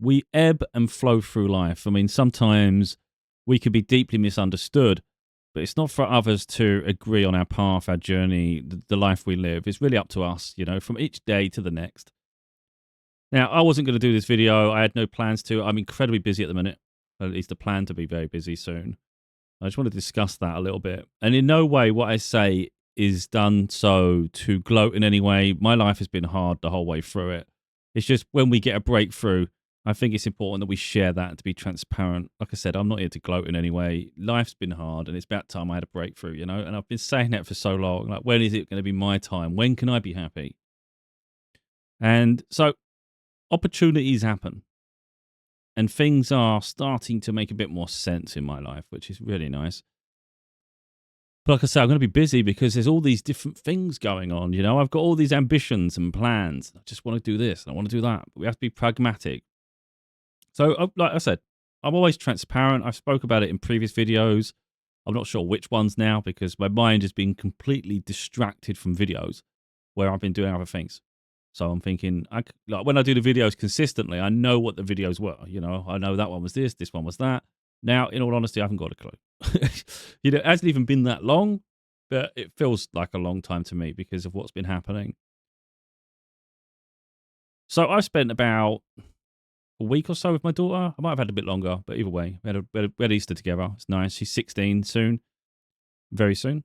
we ebb and flow through life. I mean, sometimes we could be deeply misunderstood, but it's not for others to agree on our path, our journey, the life we live. It's really up to us, from each day to the next. Now, I wasn't going to do this video. I had no plans to. I'm incredibly busy at the minute, at least I plan to be very busy soon. I just want to discuss that a little bit. And in no way what I say is done so to gloat in any way. My life has been hard the whole way through it. It's just when we get a breakthrough, I think it's important that we share that and to be transparent. Like I said, I'm not here to gloat in any way. Life's been hard and it's about time I had a breakthrough, And I've been saying that for so long. Like, when is it going to be my time? When can I be happy? And so opportunities happen. And things are starting to make a bit more sense in my life, which is really nice. But like I said, I'm going to be busy because there's all these different things going on. I've got all these ambitions and plans. I just want to do this. I want to do that. But we have to be pragmatic. So like I said, I'm always transparent. I've spoke about it in previous videos. I'm not sure which ones now because my mind has been completely distracted from videos where I've been doing other things. So I'm thinking, like when I do the videos consistently, I know what the videos were. I know that one was this one was that. Now, in all honesty, I haven't got a clue. It hasn't even been that long, but it feels like a long time to me because of what's been happening. So I've spent about a week or so with my daughter. I might have had a bit longer, but either way, we had Easter together. It's nice. She's 16 soon, very soon.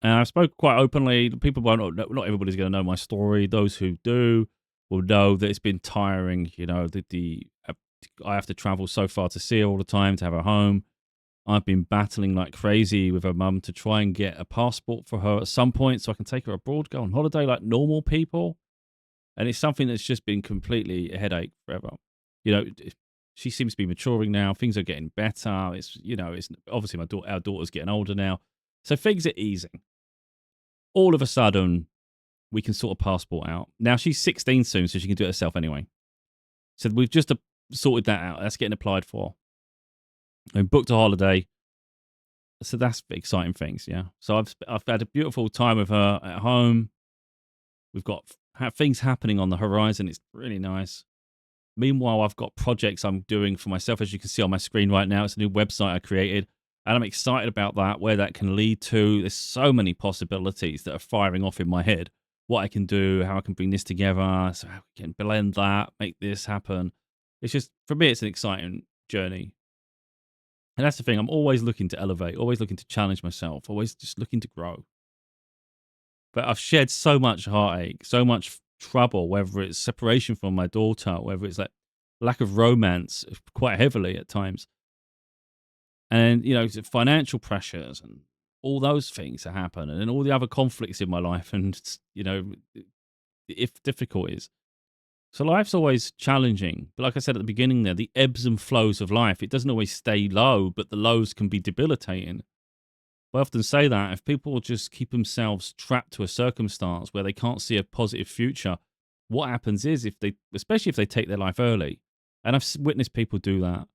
And I spoke quite openly. People won't, not everybody's going to know my story. Those who do will know that it's been tiring. I have to travel so far to see her all the time, to have her home. I've been battling like crazy with her mum to try and get a passport for her at some point so I can take her abroad, go on holiday like normal people. And it's something that's just been completely a headache forever. She seems to be maturing now. Things are getting better. It's obviously our daughter's getting older now. So things are easing. All of a sudden, we can sort a passport out. Now, she's 16 soon, so she can do it herself anyway. So we've just sorted that out. That's getting applied for. And booked a holiday. So that's exciting things, yeah. So I've had a beautiful time with her at home. We've got things happening on the horizon. It's really nice. Meanwhile, I've got projects I'm doing for myself, as you can see on my screen right now. It's a new website I created. And I'm excited about that, where that can lead to. There's so many possibilities that are firing off in my head. What I can do, how I can bring this together, so how we can blend that, make this happen. It's just, for me, it's an exciting journey. And that's the thing. I'm always looking to elevate, always looking to challenge myself, always just looking to grow. But I've shed so much heartache, so much trouble, whether it's separation from my daughter, whether it's like lack of romance, quite heavily at times. And, financial pressures and all those things that happen, and then all the other conflicts in my life and, if difficulties. So life's always challenging. But like I said at the beginning there, the ebbs and flows of life, it doesn't always stay low, but the lows can be debilitating. I often say that if people just keep themselves trapped to a circumstance where they can't see a positive future, what happens is especially if they take their life early, and I've witnessed people do that,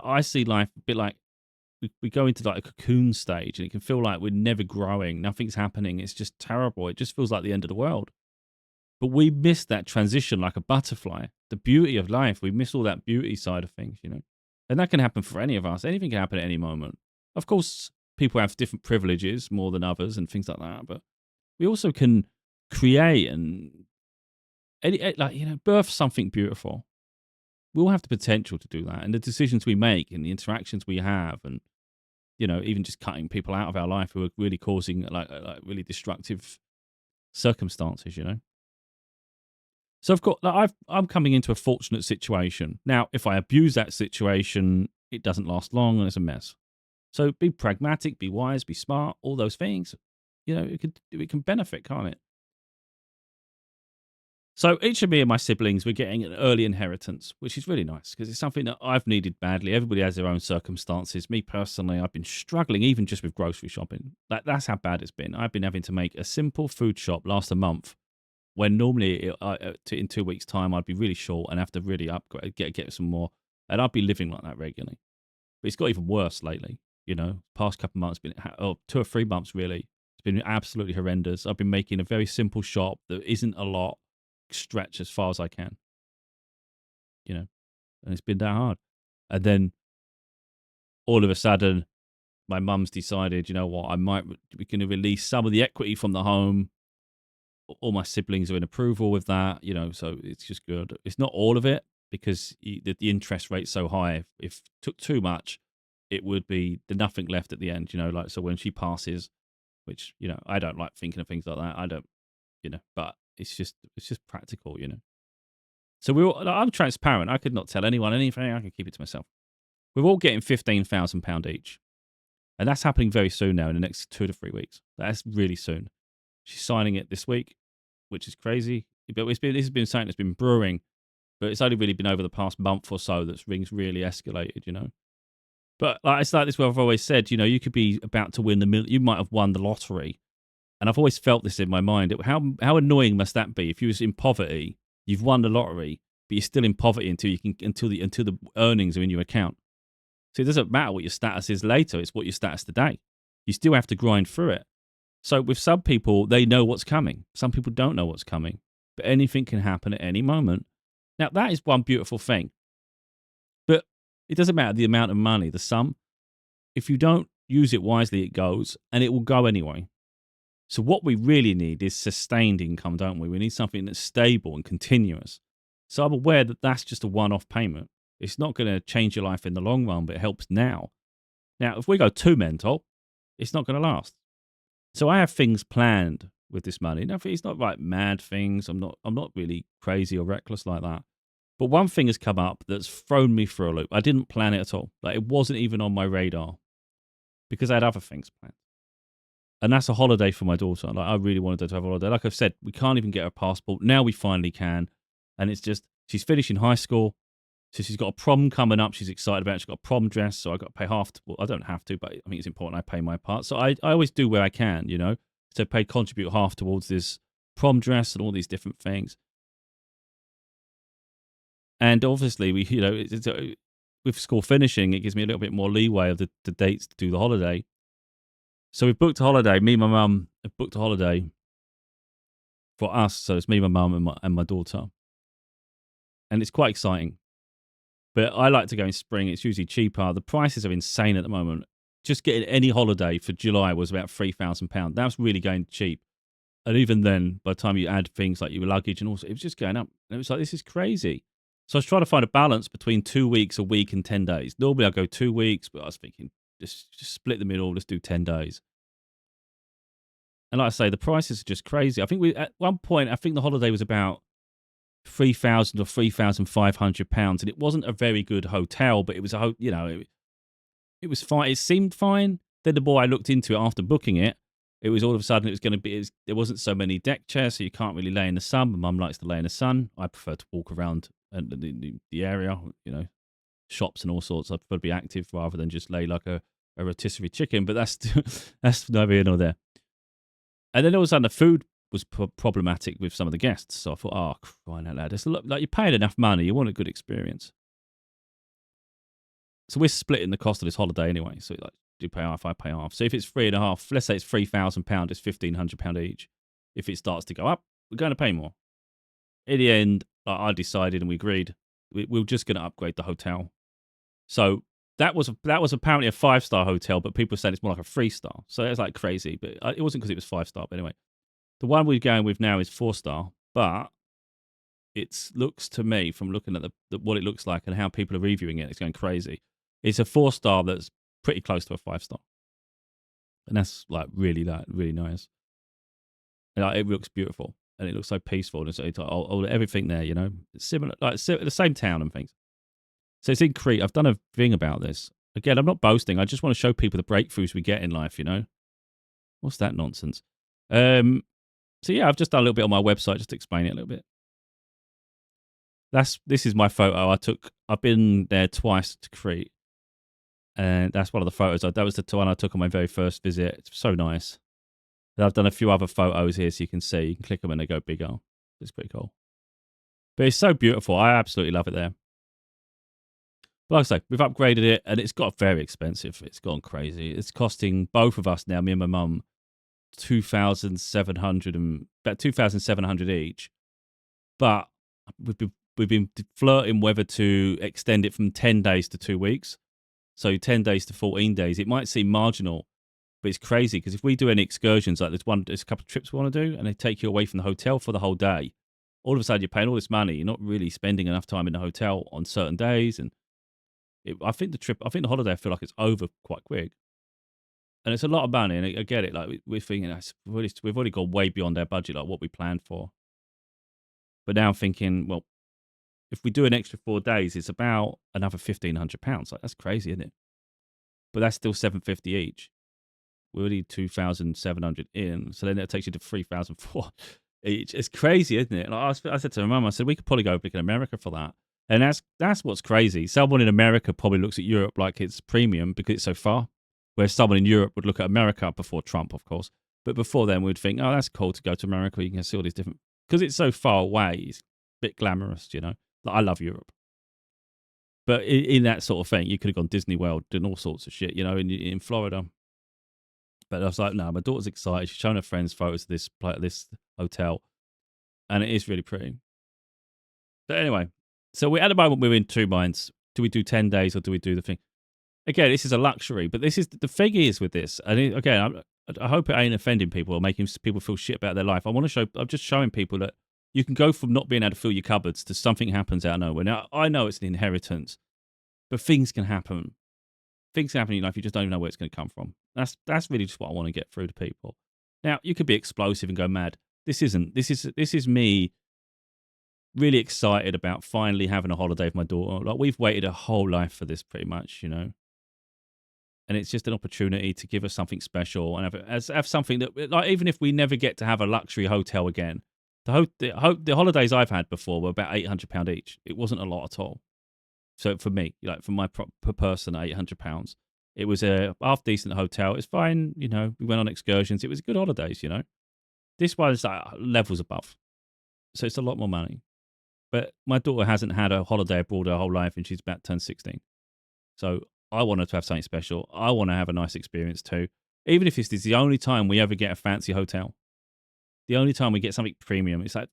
I see life a bit like we go into like a cocoon stage and it can feel like we're never growing. Nothing's happening. It's just terrible. It just feels like the end of the world. But we miss that transition like a butterfly. The beauty of life, we miss all that beauty side of things, And that can happen for any of us. Anything can happen at any moment. Of course, people have different privileges more than others and things like that. But we also can create and birth something beautiful. We all have the potential to do that, and the decisions we make and the interactions we have, and even just cutting people out of our life who are really causing like really destructive circumstances. So I've got I'm coming into a fortunate situation now. If I abuse that situation, it doesn't last long and it's a mess. So be pragmatic, be wise, be smart. All those things, it can benefit, can't it? So each of me and my siblings, we're getting an early inheritance, which is really nice because it's something that I've needed badly. Everybody has their own circumstances. Me personally, I've been struggling even just with grocery shopping. That's how bad it's been. I've been having to make a simple food shop last a month when normally in 2 weeks' time I'd be really short and have to really upgrade, get some more. And I'd be living like that regularly. But it's got even worse lately. Past couple of months, 2 or 3 months really. It's been absolutely horrendous. I've been making a very simple shop that isn't a lot. Stretch as far as I can. you know, and it's been that hard. And then all of a sudden, my mum's decided, you know what, we're going to release some of the equity from the home. All my siblings are in approval with that, you know, so it's just good. It's not all of it because the interest rate's so high. If it took too much, it would be the nothing left at the end, you know, like, so when she passes, which, you know, I don't like thinking of things like that. I don't, you know, but it's just practical, you know. So I'm transparent. I could not tell anyone anything. I can keep it to myself. We're all getting £15,000 each. And that's happening very soon now in the next 2 to 3 weeks. That's really soon. She's signing it this week, which is crazy. But this has been something that's been brewing, but it's only really been over the past month or so that things really escalated, you know. But like, it's like this where I've always said, you know, you could be about to win you might have won the lottery. And I've always felt this in my mind. How annoying must that be if you was in poverty, you've won the lottery, but you're still in poverty until the earnings are in your account. So it doesn't matter what your status is later, it's what your status today. You still have to grind through it. So with some people, they know what's coming. Some people don't know what's coming. But anything can happen at any moment. Now, that is one beautiful thing. But it doesn't matter the amount of money, the sum. If you don't use it wisely, it goes, and it will go anyway. So what we really need is sustained income, don't we? We need something that's stable and continuous. So I'm aware that that's just a one-off payment. It's not going to change your life in the long run, but it helps now. Now, if we go too mental, it's not going to last. So I have things planned with this money. Now, it's not like mad things. I'm not really crazy or reckless like that. But one thing has come up that's thrown me for a loop. I didn't plan it at all. Like, it wasn't even on my radar because I had other things planned. And that's a holiday for my daughter. Like, I really wanted her to have a holiday. Like I've said, we can't even get her passport. Now we finally can. And it's just, she's finishing high school. So she's got a prom coming up. She's excited about it. She's got a prom dress. So I got to pay half. Well, I don't have to, but I think it's important I pay my part. So I always do where I can, you know. So contribute half towards this prom dress and all these different things. And obviously, with school finishing, it gives me a little bit more leeway of the dates to do the holiday. So we've booked a holiday. Me and my mum have booked a holiday for us. So it's me, my mum, and my daughter. And it's quite exciting. But I like to go in spring. It's usually cheaper. The prices are insane at the moment. Just getting any holiday for July was about £3,000. That's really going cheap. And even then, by the time you add things like your luggage and also, it was just going up. And it was like, this is crazy. So I was trying to find a balance between 2 weeks, a week, and 10 days. Normally I go 2 weeks, but I was thinking, just split the middle, let's do 10 days. And like I say, the prices are just crazy. I think at one point, I think the holiday was about £3,000 or £3,500, and it wasn't a very good hotel, but it was it was fine. It seemed fine. Then the more I looked into it after booking it, it was all of a sudden it was going to be. There wasn't so many deck chairs, so you can't really lay in the sun. My mum likes to lay in the sun. I prefer to walk around the area, you know, shops and all sorts. I prefer to be active rather than just lay like a rotisserie chicken. But that's neither here nor there. And then all of a sudden the food was problematic with some of the guests. So I thought, oh, crying out loud. It's like you're paying enough money. You want a good experience. So we're splitting the cost of this holiday anyway. So like, do you pay half, I pay half. So if it's £3,500, let's say it's £3,000, it's £1,500 each. If it starts to go up, we're going to pay more. In the end, I decided and we agreed, we're just going to upgrade the hotel. So that was apparently a 5-star hotel, but people said it's more like a 3-star. So it's like crazy, but it wasn't because it was 5-star. But anyway, the one we're going with now is 4-star, but it looks to me, from looking at what it looks like and how people are reviewing it, it's going crazy. It's a 4-star that's pretty close to a 5-star, and that's like really nice. And it looks beautiful, and it looks so peaceful, and it's everything there, you know, it's similar, like the same town and things. So it's in Crete. I've done a thing about this. Again, I'm not boasting. I just want to show people the breakthroughs we get in life, you know. What's that nonsense? So yeah, I've just done a little bit on my website just to explain it a little bit. This is my photo I took. I've been there twice to Crete, and that's one of the photos. That was the one I took on my very first visit. It's so nice. And I've done a few other photos here, so you can see. You can click them and they go bigger. It's pretty cool. But it's so beautiful. I absolutely love it there. But like I say, we've upgraded it, and it's got very expensive. It's gone crazy. It's costing both of us now, me and my mum, about 2,700 each. But we've been flirting whether to extend it from 10 days to 2 weeks. So 10 days to 14 days. It might seem marginal, but it's crazy because if we do any excursions, like there's a couple of trips we want to do, and they take you away from the hotel for the whole day, all of a sudden you're paying all this money. You're not really spending enough time in the hotel on certain days. And I think the holiday, I feel like it's over quite quick. And it's a lot of money, and I get it. Like we're thinking, we've already gone way beyond our budget, like what we planned for. But now I'm thinking, well, if we do an extra 4 days, it's about another £1,500. Like that's crazy, isn't it? But that's still $750 each. We're already 2,700 in, so then that takes you to 3,400 each. It's crazy, isn't it? Like I said to my mum, I said we could probably go look in America for that, and that's what's crazy. Someone in America probably looks at Europe like it's premium because it's so far, whereas someone in Europe would look at America before Trump, of course. But before then, we'd think, oh, that's cool to go to America. You can see all these different because it's so far away. It's a bit glamorous, you know. Like, I love Europe. But in that sort of thing, you could have gone Disney World, doing all sorts of shit, you know, in Florida. But I was like, no, my daughter's excited. She's showing her friends photos of this hotel, and it is really pretty. But anyway, so at the moment we're in two minds. Do we do 10 days or do we do the thing? Again, this is a luxury, but this is the thing is with this. And again, I hope it ain't offending people or making people feel shit about their life. I'm just showing people that you can go from not being able to fill your cupboards to something happens out of nowhere. Now, I know it's an inheritance, but things can happen. Things happen in your life, you just don't even know where it's going to come from. That's really just what I want to get through to people. Now, you could be explosive and go mad. This isn't. This is me really excited about finally having a holiday with my daughter. Like, we've waited a whole life for this pretty much, you know. And it's just an opportunity to give us something special and have something that, like, even if we never get to have a luxury hotel again, the holidays I've had before were about £800 each. It wasn't a lot at all. So for me, like for my per person, £800. It was a half decent hotel. It's fine, you know. We went on excursions. It was good holidays, you know. This one's like levels above, so it's a lot more money. But my daughter hasn't had a holiday abroad her whole life, and she's about to turn 16. So I want her to have something special. I want to have a nice experience too, even if this is the only time we ever get a fancy hotel. The only time we get something premium. It's like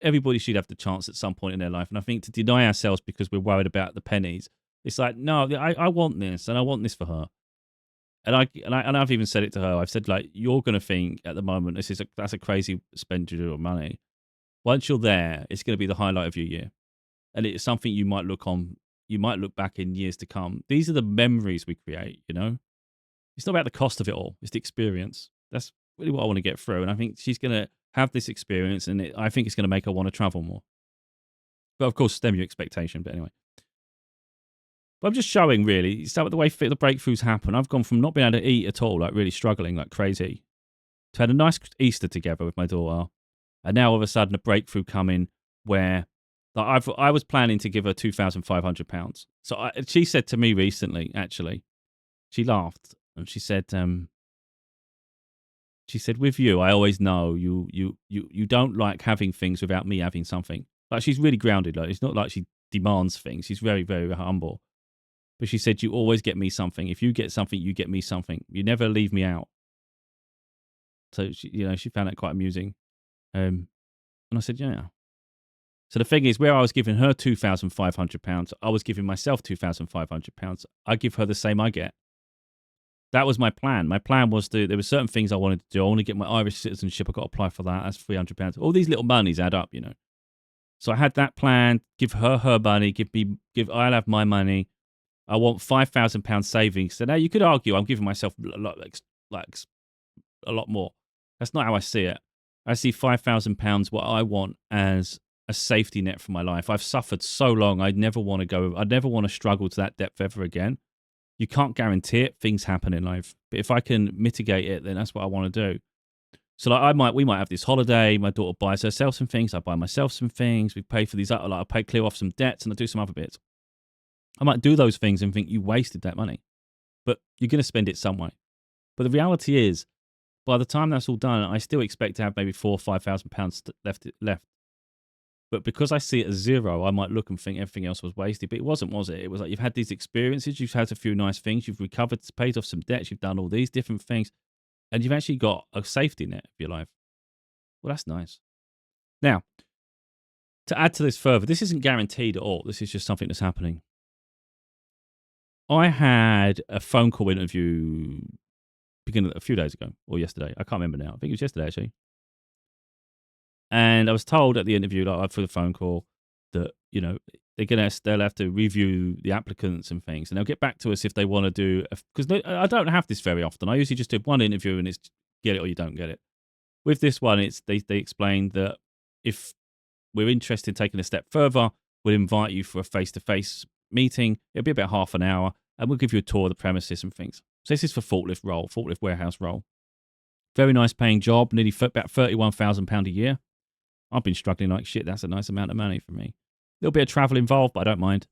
everybody should have the chance at some point in their life. And I think to deny ourselves because we're worried about the pennies, it's like, no, I want this, and I want this for her. And I've even said it to her. I've said, like, you're going to think at the moment that's a crazy expenditure of money. Once you're there, it's going to be the highlight of your year, and it's something you might look on. You might look back in years to come. These are the memories we create. You know, it's not about the cost of it all. It's the experience. That's really what I want to get through. And I think she's going to have this experience, and I think it's going to make her want to travel more. But of course, stem your expectation. But anyway. But I'm just showing, really, so the way the breakthroughs happen. I've gone from not being able to eat at all, like really struggling like crazy, to had a nice Easter together with my daughter. And now all of a sudden a breakthrough coming where like I was planning to give her £2,500. So she said to me recently, actually, she laughed and she said, with you, I always know you don't like having things without me having something. Like, she's really grounded. Like, it's not like she demands things. She's very, very humble. But she said, you always get me something. If you get something, you get me something. You never leave me out. So she found that quite amusing. And I said, yeah. So the thing is, where I was giving her £2,500, I was giving myself £2,500. I give her the same I get. That was my plan. My plan was there were certain things I wanted to do. I want to get my Irish citizenship. I've got to apply for that. That's £300. All these little monies add up, you know. So I had that plan. Give her money. I'll have my money. I want £5,000 savings. So now you could argue I'm giving myself a lot more. That's not how I see it. I see £5,000 what I want as a safety net for my life. I've suffered so long. I'd never want to struggle to that depth ever again. You can't guarantee it. Things happen in life. But if I can mitigate it, then that's what I want to do. So like we might have this holiday. My daughter buys herself some things. I buy myself some things. We pay for these. I clear off some debts, and I do some other bits. I might do those things and think you wasted that money, but you're going to spend it some way. But the reality is, by the time that's all done, I still expect to have maybe £4,000 or £5,000 left. But because I see it as zero, I might look and think everything else was wasted. But it wasn't, was it? It was like you've had these experiences, you've had a few nice things, you've recovered, paid off some debts, you've done all these different things, and you've actually got a safety net of your life. Well, that's nice. Now, To add to this further, this isn't guaranteed at all. This is just something that's happening. I had a phone call interview beginning a few days ago or yesterday. I can't remember now. I think it was yesterday actually. And I was told at the interview, like for the phone call, that they'll have to review the applicants and things, and they'll get back to us if they want to do. Because I don't have this very often. I usually just do one interview and it's get it or you don't get it. With this one, it's they explained that if we're interested in taking a step further, we'll invite you for a face-to-face meeting. It'll be about half an hour, and we'll give you a tour of the premises and things. So this is for forklift warehouse role. Very nice paying job, nearly about £31,000 a year. I've been struggling like shit. That's a nice amount of money for me. A little bit of travel involved, but I don't mind.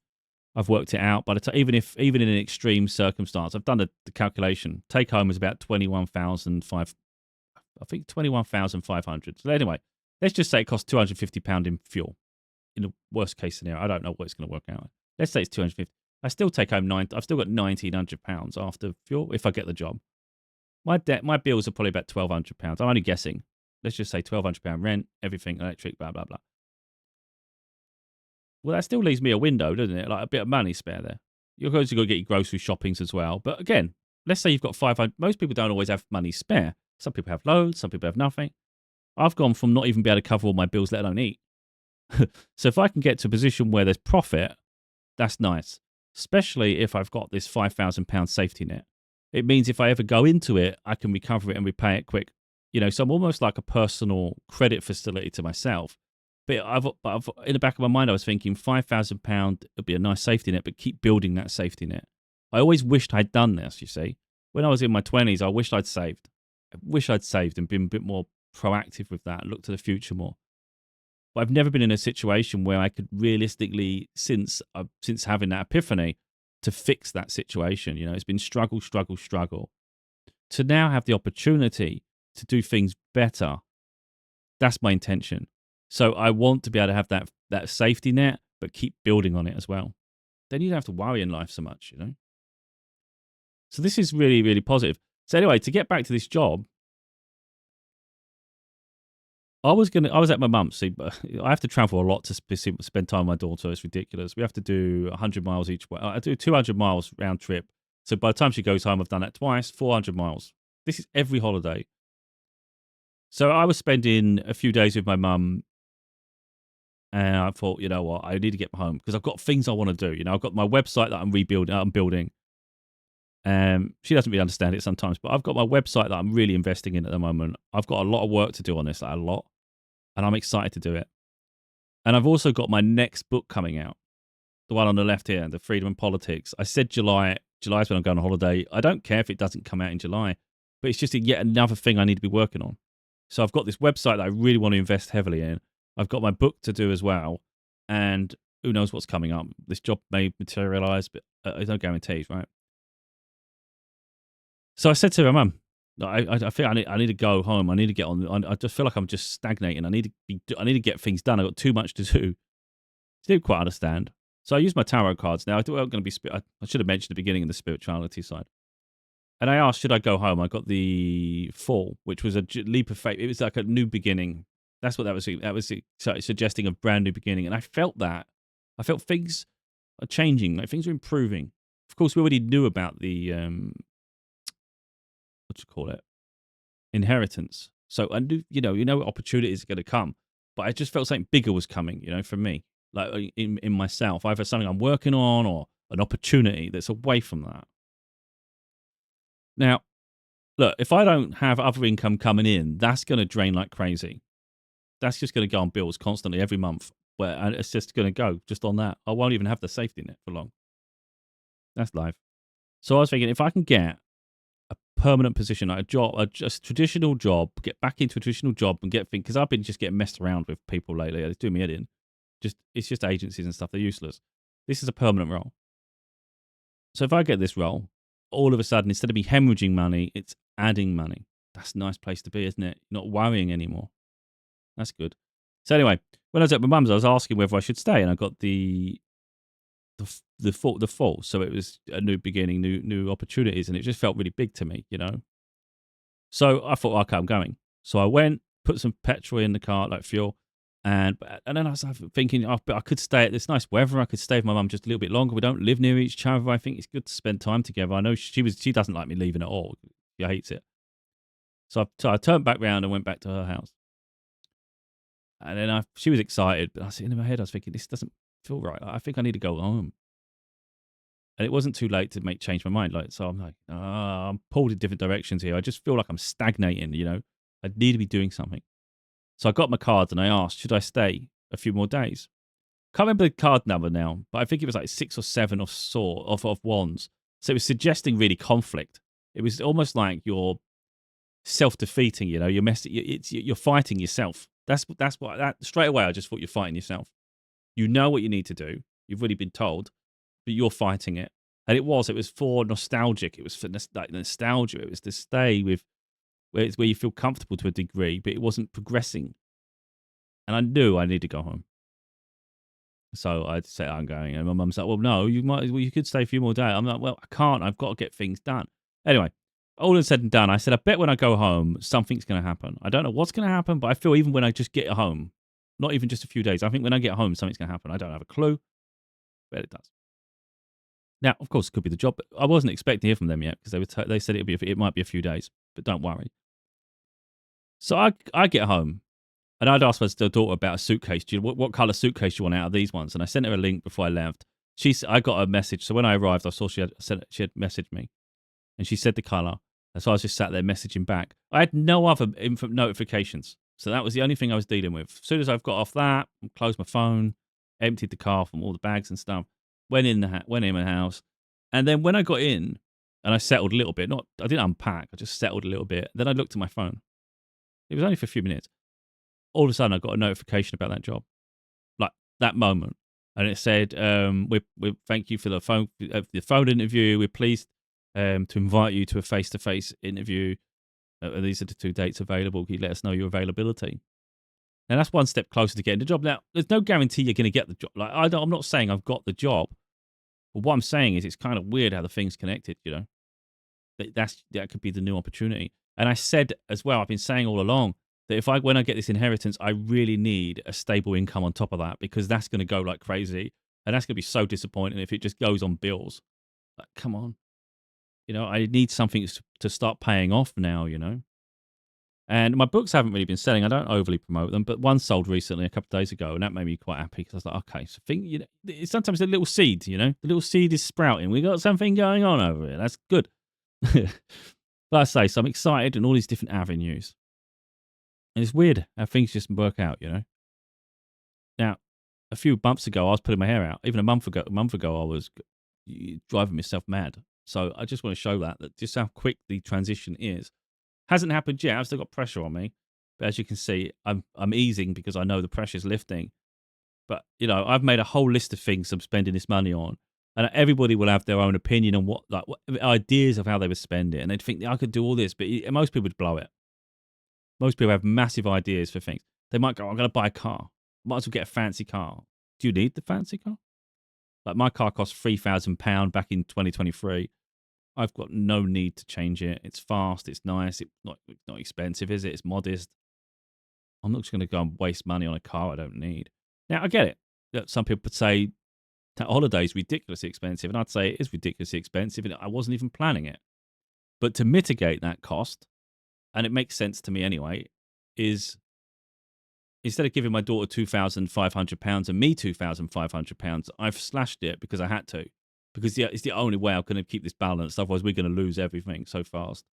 I've worked it out. But even in an extreme circumstance, I've done the calculation. Take home is about 21,500. I think 21,500. So anyway, let's just say it costs £250 in fuel. In the worst case scenario, I don't know what it's going to work out. Let's say it's 250. I still take home I've still got £1,900 after fuel if I get the job. My bills are probably about £1,200. I'm only guessing. Let's just say £1,200 rent, everything, electric, blah, blah, blah. Well, that still leaves me a window, doesn't it? Like a bit of money spare there. You're going to go get your grocery shoppings as well. But again, let's say you've got 500. Most people don't always have money spare. Some people have loads, some people have nothing. I've gone from not even be able to cover all my bills, let alone eat. So if I can get to a position where there's profit, that's nice. Especially if I've got this £5,000 safety net. It means if I ever go into it, I can recover it and repay it quick. So I'm almost like a personal credit facility to myself. But I've in the back of my mind, I was thinking £5,000 would be a nice safety net, but keep building that safety net. I always wished I'd done this, you see. When I was in my 20s, I wished I'd saved. I wish I'd saved and been a bit more proactive with that and looked to the future more. But I've never been in a situation where I could realistically, since having that epiphany, to fix that situation. It's been struggle. To now have the opportunity to do things better, that's my intention. So I want to be able to have that safety net, but keep building on it as well. Then you don't have to worry in life so much, So this is really, really positive. So anyway, to get back to this job, I was at my mum's. See, I have to travel a lot to spend time with my daughter. It's ridiculous. We have to do 100 miles each way. I do 200 miles round trip. So by the time she goes home, I've done that twice, 400 miles. This is every holiday. So I was spending a few days with my mum, and I thought, you know what, I need to get home because I've got things I want to do. I've got my website that I'm building. She doesn't really understand it sometimes, but I've got my website that I'm really investing in at the moment. I've got a lot of work to do on this, like a lot, and I'm excited to do it. And I've also got my next book coming out, the one on the left here, The Freedom and Politics. I said July. July is when I'm going on holiday. I don't care if it doesn't come out in July, but it's just yet another thing I need to be working on. So I've got this website that I really want to invest heavily in. I've got my book to do as well, and who knows what's coming up. This job may materialize, but there's no guarantees, right? So I said to my mum, I feel I need to go home. I need to get on. I just feel like I'm just stagnating. I need to get things done. I've got too much to do. She didn't quite understand. So I used my tarot cards. Now I thought I should have mentioned at the beginning of the spirituality side. And I asked, should I go home? I got the Fall, which was a leap of faith. It was like a new beginning. That's what that was. That was suggesting a brand new beginning. And I felt that. I felt things are changing. Like things are improving. Of course, we already knew about the inheritance. So I knew, opportunities are going to come. But I just felt something bigger was coming. For me, like in myself, either something I'm working on or an opportunity that's away from that. Now, look, if I don't have other income coming in, that's going to drain like crazy. That's just going to go on bills constantly every month. And it's just going to go just on that. I won't even have the safety net for long. That's life. So I was thinking, if I can get a permanent position, like a job, a traditional job, get back into a traditional job and get things, because I've been just getting messed around with people lately. It's doing me head in. It's just agencies and stuff. They're useless. This is a permanent role. So if I get this role, all of a sudden, instead of me hemorrhaging money, it's adding money. That's a nice place to be, isn't it? Not worrying anymore. That's good. So anyway, when I was at my mum's, I was asking whether I should stay, and I got the Fall. So it was a new beginning, new opportunities, and it just felt really big to me, So I thought, okay, I'm going. So I went, put some petrol in the car, like fuel, And then I was thinking, oh, but I could stay at this nice weather. I could stay with my mum just a little bit longer. We don't live near each other. I think it's good to spend time together. I know she doesn't like me leaving at all. She hates it. So I turned back round and went back to her house. And then she was excited, but I was in my head, I was thinking, this doesn't feel right. I think I need to go home. And it wasn't too late to change my mind. So I'm like, I'm pulled in different directions here. I just feel like I'm stagnating, I need to be doing something. So I got my cards and I asked, should I stay a few more days? Can't remember the card number now, but I think it was like 6 or 7 of wands. So it was suggesting really conflict. It was almost like you're self-defeating, you're fighting yourself. That's what straight away I just thought you're fighting yourself. You know what you need to do. You've already been told, but you're fighting it. And it was for nostalgic. It was for nostalgia. It was to stay with where you feel comfortable to a degree, but it wasn't progressing. And I knew I needed to go home. So I said, I'm going. And my mum's like, well, no, you could stay a few more days. I'm like, well, I can't. I've got to get things done. Anyway, all is said and done, I said, I bet when I go home, something's going to happen. I don't know what's going to happen, but I feel even when I just get home, not even just a few days, I think when I get home, something's going to happen. I don't have a clue, but it does. Now, of course, it could be the job, but I wasn't expecting to hear from them yet because they said it might be a few days, but don't worry. So I get home. And I'd asked my daughter about a suitcase. What colour suitcase do you want out of these ones? And I sent her a link before I left. I got a message. So when I arrived, I saw she had messaged me. And she said the colour. And so I was just sat there messaging back. I had no other notifications. So that was the only thing I was dealing with. As soon as I've got off that, closed my phone, emptied the car from all the bags and stuff, went in my house. And then when I got in and I settled a little bit, I didn't unpack, I just settled a little bit. Then I looked at my phone. It was only for a few minutes. All of a sudden, I got a notification about that job, like that moment, and it said, "We thank you for the phone interview. We're pleased to invite you to a face-to-face interview. These are the 2 dates available. Can you let us know your availability?" And that's one step closer to getting the job. Now, there's no guarantee you're going to get the job. I'm not saying I've got the job, but what I'm saying is it's kind of weird how the thing's connected. That could be the new opportunity. And I said as well, I've been saying all along, that when I get this inheritance, I really need a stable income on top of that because that's going to go like crazy. And that's going to be so disappointing if it just goes on bills. Like, come on. I need something to start paying off now, And my books haven't really been selling. I don't overly promote them, but one sold recently a couple of days ago, and that made me quite happy because I was like, okay, so sometimes the little seed, the little seed is sprouting. We got something going on over here. That's good. But I say, so I'm excited in all these different avenues. And it's weird how things just work out, Now, a few months ago, I was putting my hair out. Even a month ago, I was driving myself mad. So I just want to show that just how quick the transition is. Hasn't happened yet. I've still got pressure on me. But as you can see, I'm easing because I know the pressure's lifting. But, I've made a whole list of things I'm spending this money on. And everybody will have their own opinion on what ideas of how they would spend it. And they'd think, I could do all this. But most people would blow it. Most people have massive ideas for things. They might go, I'm going to buy a car. Might as well get a fancy car. Do you need the fancy car? Like my car cost £3,000 back in 2023. I've got no need to change it. It's fast. It's nice. It's not expensive, is it? It's modest. I'm not just going to go and waste money on a car I don't need. Now, I get it. That some people would say that holiday is ridiculously expensive. And I'd say it is ridiculously expensive. And I wasn't even planning it. But to mitigate that cost, and it makes sense to me anyway, is instead of giving my daughter £2,500 and me £2,500, I've slashed it because I had to. Because it's the only way I'm going to keep this balanced. Otherwise, we're going to lose everything so fast.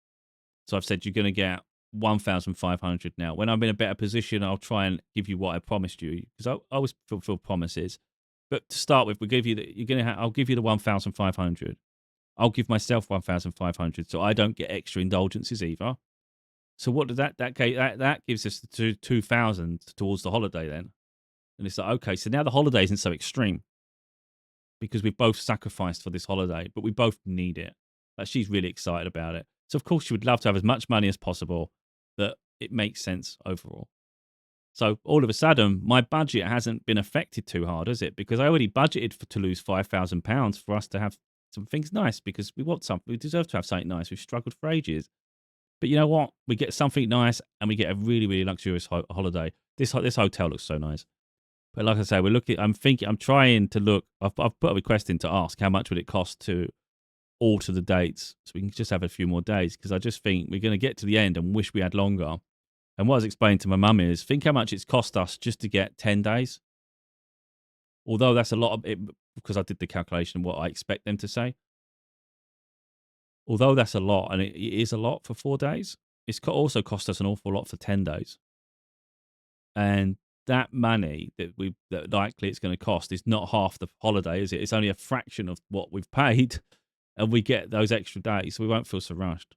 So I've said, you're going to get 1,500 now. When I'm in a better position, I'll try and give you what I promised you. Because I always fulfill promises. But to start with, I'll give you the 1,500. I'll give myself 1,500 so I don't get extra indulgences either. So what does that gives us the 2,000 towards the holiday then? And it's like, okay, so now the holiday isn't so extreme because we've both sacrificed for this holiday, but we both need it. Like she's really excited about it. So of course she would love to have as much money as possible that it makes sense overall. So all of a sudden, my budget hasn't been affected too hard, has it? Because I already budgeted to lose £5,000 for us to have some things nice because we want something. We deserve to have something nice. We've struggled for ages. But you know what? We get something nice and we get a really, really luxurious holiday. This hotel looks so nice. But like I say, we're looking. I'm trying to look. I've put a request in to ask how much would it cost to alter the dates so we can just have a few more days, because I just think we're going to get to the end and wish we had longer. And what I was explaining to my mum is, think how much it's cost us just to get 10 days. Although that's a lot of it, because I did the calculation of what I expect them to say. Although that's a lot, and it is a lot for 4 days, it's also cost us an awful lot for 10 days. And that money that likely it's going to cost is not half the holiday, is it? It's only a fraction of what we've paid, and we get those extra days, so we won't feel so rushed.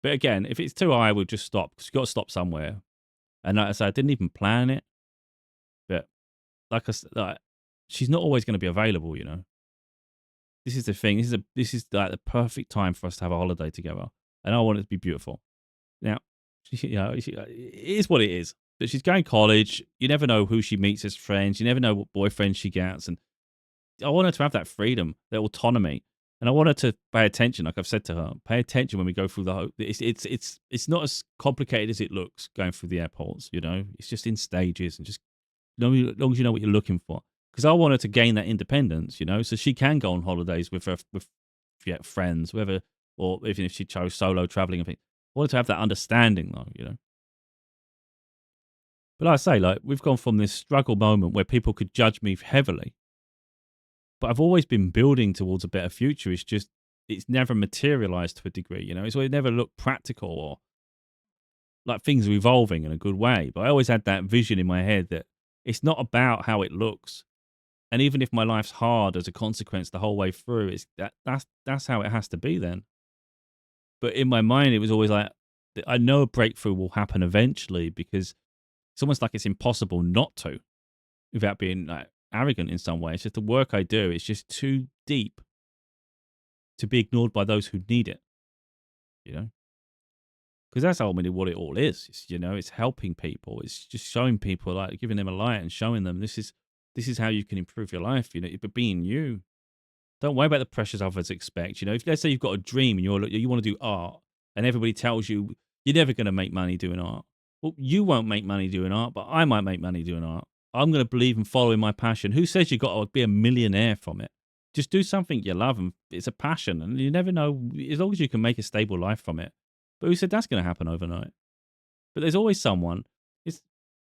But again, if it's too high, we'll just stop, because you've got to stop somewhere. And like I said, I didn't even plan it, but she's not always going to be available, you know. This is the thing. This is like the perfect time for us to have a holiday together, and I want it to be beautiful. Now, it is what it is. But she's going to college. You never know who she meets as friends. You never know what boyfriend she gets, and I want her to have that freedom, that autonomy, and I want her to pay attention. Like I've said to her, pay attention when we go through the whole. It's not as complicated as it looks going through the airports. You know, it's just in stages, and just as long as you know what you're looking for. Because I want her to gain that independence, you know, so she can go on holidays with friends, whether, or even if she chose solo traveling. I want her to have that understanding, though, you know. But like I say, like, we've gone from this struggle moment where people could judge me heavily, but I've always been building towards a better future. It's just, it's never materialized to a degree, you know. It's never looked practical, or like things are evolving in a good way. But I always had that vision in my head that it's not about how it looks. And even if my life's hard as a consequence the whole way through, that's how it has to be then. But in my mind, it was always like, I know a breakthrough will happen eventually, because it's almost like it's impossible not to, without being like arrogant in some way. It's just the work I do. It's just too deep to be ignored by those who need it, you know? Because that's ultimately what it all is. It's, you know, it's helping people. It's just showing people, like giving them a light and showing them this is how you can improve your life, you know, but being you. Don't worry about the pressures others expect. You know, if let's say you've got a dream and you want to do art, and everybody tells you you're never going to make money doing art. Well, you won't make money doing art, but I might make money doing art. I'm going to believe in following my passion. Who says you've got to be a millionaire from it? Just do something you love, and it's a passion, and you never know, as long as you can make a stable life from it. But who said that's going to happen overnight? But there's always someone.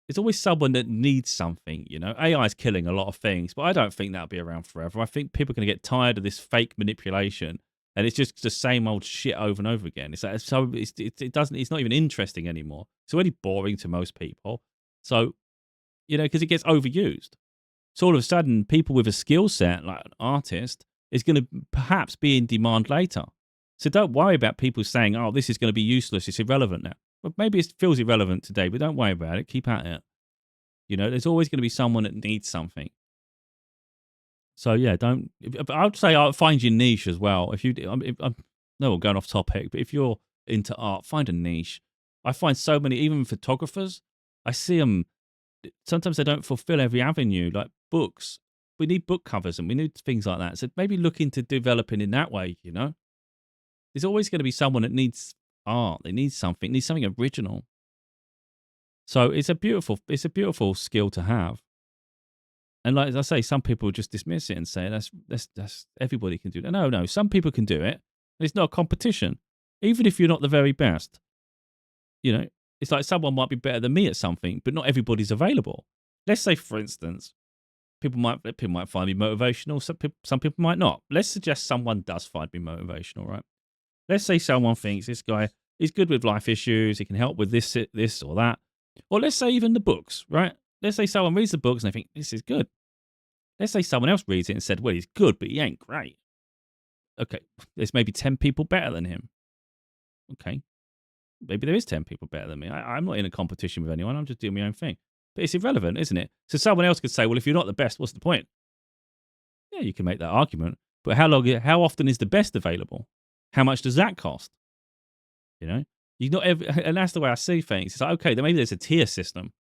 It's always someone that needs something, you know. AI is killing a lot of things, but I don't think that'll be around forever. I think people are going to get tired of this fake manipulation, and it's just the same old shit over and over again. It's like, so it's not even interesting anymore. It's already boring to most people. So, you know, because it gets overused. So all of a sudden, people with a skill set, like an artist, is going to perhaps be in demand later. So don't worry about people saying, oh, this is going to be useless, it's irrelevant now. Well, maybe it feels irrelevant today, but don't worry about it. Keep at it. You know, there's always going to be someone that needs something. So yeah, don't. I would say find your niche as well. No, we're going off topic, but if you're into art, find a niche. I find so many, even photographers, I see them. Sometimes they don't fulfill every avenue, like books. We need book covers and we need things like that. So maybe look into developing in that way. You know, there's always going to be someone that needs art. They need something original. So it's a beautiful skill to have. And like I say, some people just dismiss it and say that's everybody can do that. No, some people can do it. It's not a competition. Even if you're not the very best, you know, it's like someone might be better than me at something, but not everybody's available. Let's say, for instance, people might find me motivational. Some people might not. Let's suggest someone does find me motivational, right? Let's say someone thinks this guy is good with life issues. He can help with this or that. Or let's say even the books, right? Let's say someone reads the books and they think, this is good. Let's say someone else reads it and said, well, he's good, but he ain't great. Okay, there's maybe 10 people better than him. Okay, maybe there is 10 people better than me. I'm not in a competition with anyone. I'm just doing my own thing. But it's irrelevant, isn't it? So someone else could say, well, if you're not the best, what's the point? Yeah, you can make that argument. But how often is the best available? How much does that cost? You know, and that's the way I see things. It's like, okay, then maybe there's a tier system.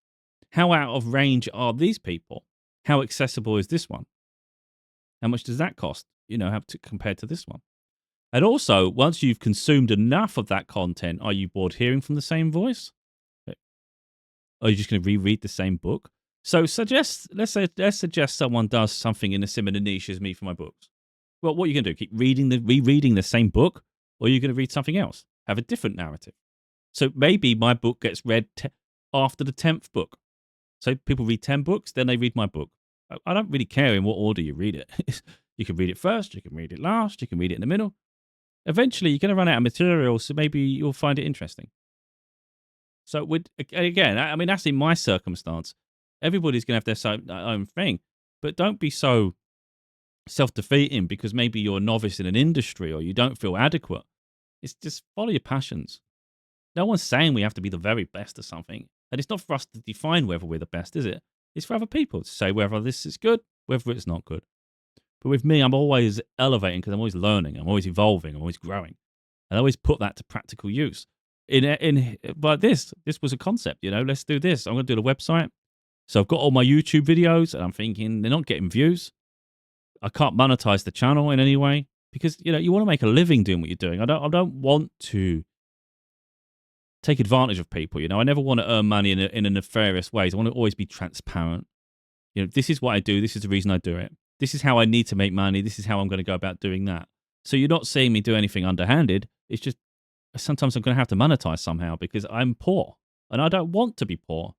How out of range are these people? How accessible is this one? How much does that cost? You know, compared to this one? And also, once you've consumed enough of that content, are you bored hearing from the same voice? Are you just going to reread the same book? So let's suggest someone does something in a similar niche as me for my books. Well, what are you going to do? Keep rereading the same book, or are you going to read something else? Have a different narrative. So maybe my book gets read after the 10th book. So people read 10 books, then they read my book. I don't really care in what order you read it. You can read it first, you can read it last, you can read it in the middle. Eventually, you're going to run out of material, so maybe you'll find it interesting. So, again, I mean, that's in my circumstance. Everybody's going to have their own thing, but don't be so self-defeating because maybe you're a novice in an industry or you don't feel adequate. It's just follow your passions. No one's saying we have to be the very best at something, and it's not for us to define whether we're the best, is it? It's for other people to say whether this is good, whether it's not good. But with me, I'm always elevating because I'm always learning, I'm always evolving, I'm always growing. And I always put that to practical use. But this was a concept, let's do this. I'm going to do the website. So I've got all my YouTube videos and I'm thinking they're not getting views. I can't monetize the channel in any way because, you want to make a living doing what you're doing. I don't want to take advantage of people. I never want to earn money in a nefarious ways. I want to always be transparent. This is what I do. This is the reason I do it. This is how I need to make money. This is how I'm going to go about doing that. So you're not seeing me do anything underhanded. It's just sometimes I'm going to have to monetize somehow because I'm poor and I don't want to be poor.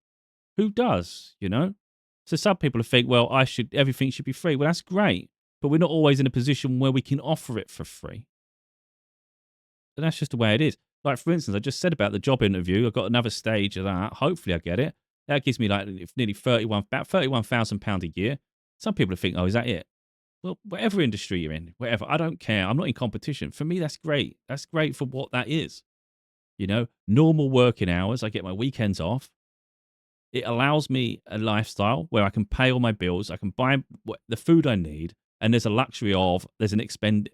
Who does, So some people think, well, everything should be free. Well, that's great, but we're not always in a position where we can offer it for free. And that's just the way it is. Like, for instance, I just said about the job interview. I've got another stage of that. Hopefully I get it. That gives me like nearly about £31,000 a year. Some people think, oh, is that it? Well, whatever industry you're in, whatever, I don't care. I'm not in competition. For me, that's great. That's great for what that is. Normal working hours. I get my weekends off. It allows me a lifestyle where I can pay all my bills. I can buy the food I need. And there's a luxury there's an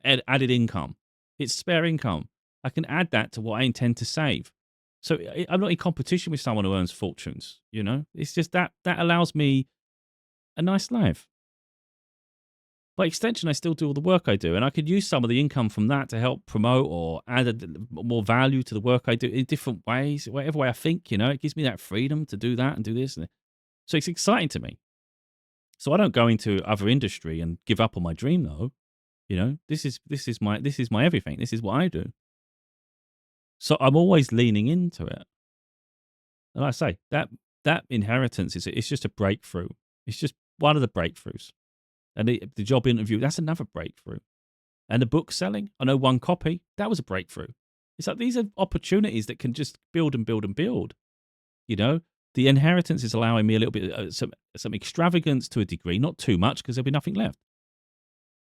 added income. It's spare income. I can add that to what I intend to save. So I'm not in competition with someone who earns fortunes. It's just that allows me a nice life. By extension, I still do all the work I do, and I could use some of the income from that to help promote or add more value to the work I do in different ways, whatever way I think. It gives me that freedom to do that and do this. So it's exciting to me. So I don't go into other industry and give up on my dream, though. This is my everything. This is what I do. So I'm always leaning into it. And like I say, that inheritance it's just a breakthrough. It's just one of the breakthroughs. And the job interview, that's another breakthrough. And the book selling, I know one copy, that was a breakthrough. It's like these are opportunities that can just build and build and build. The inheritance is allowing me a little bit, some extravagance to a degree, not too much because there'll be nothing left.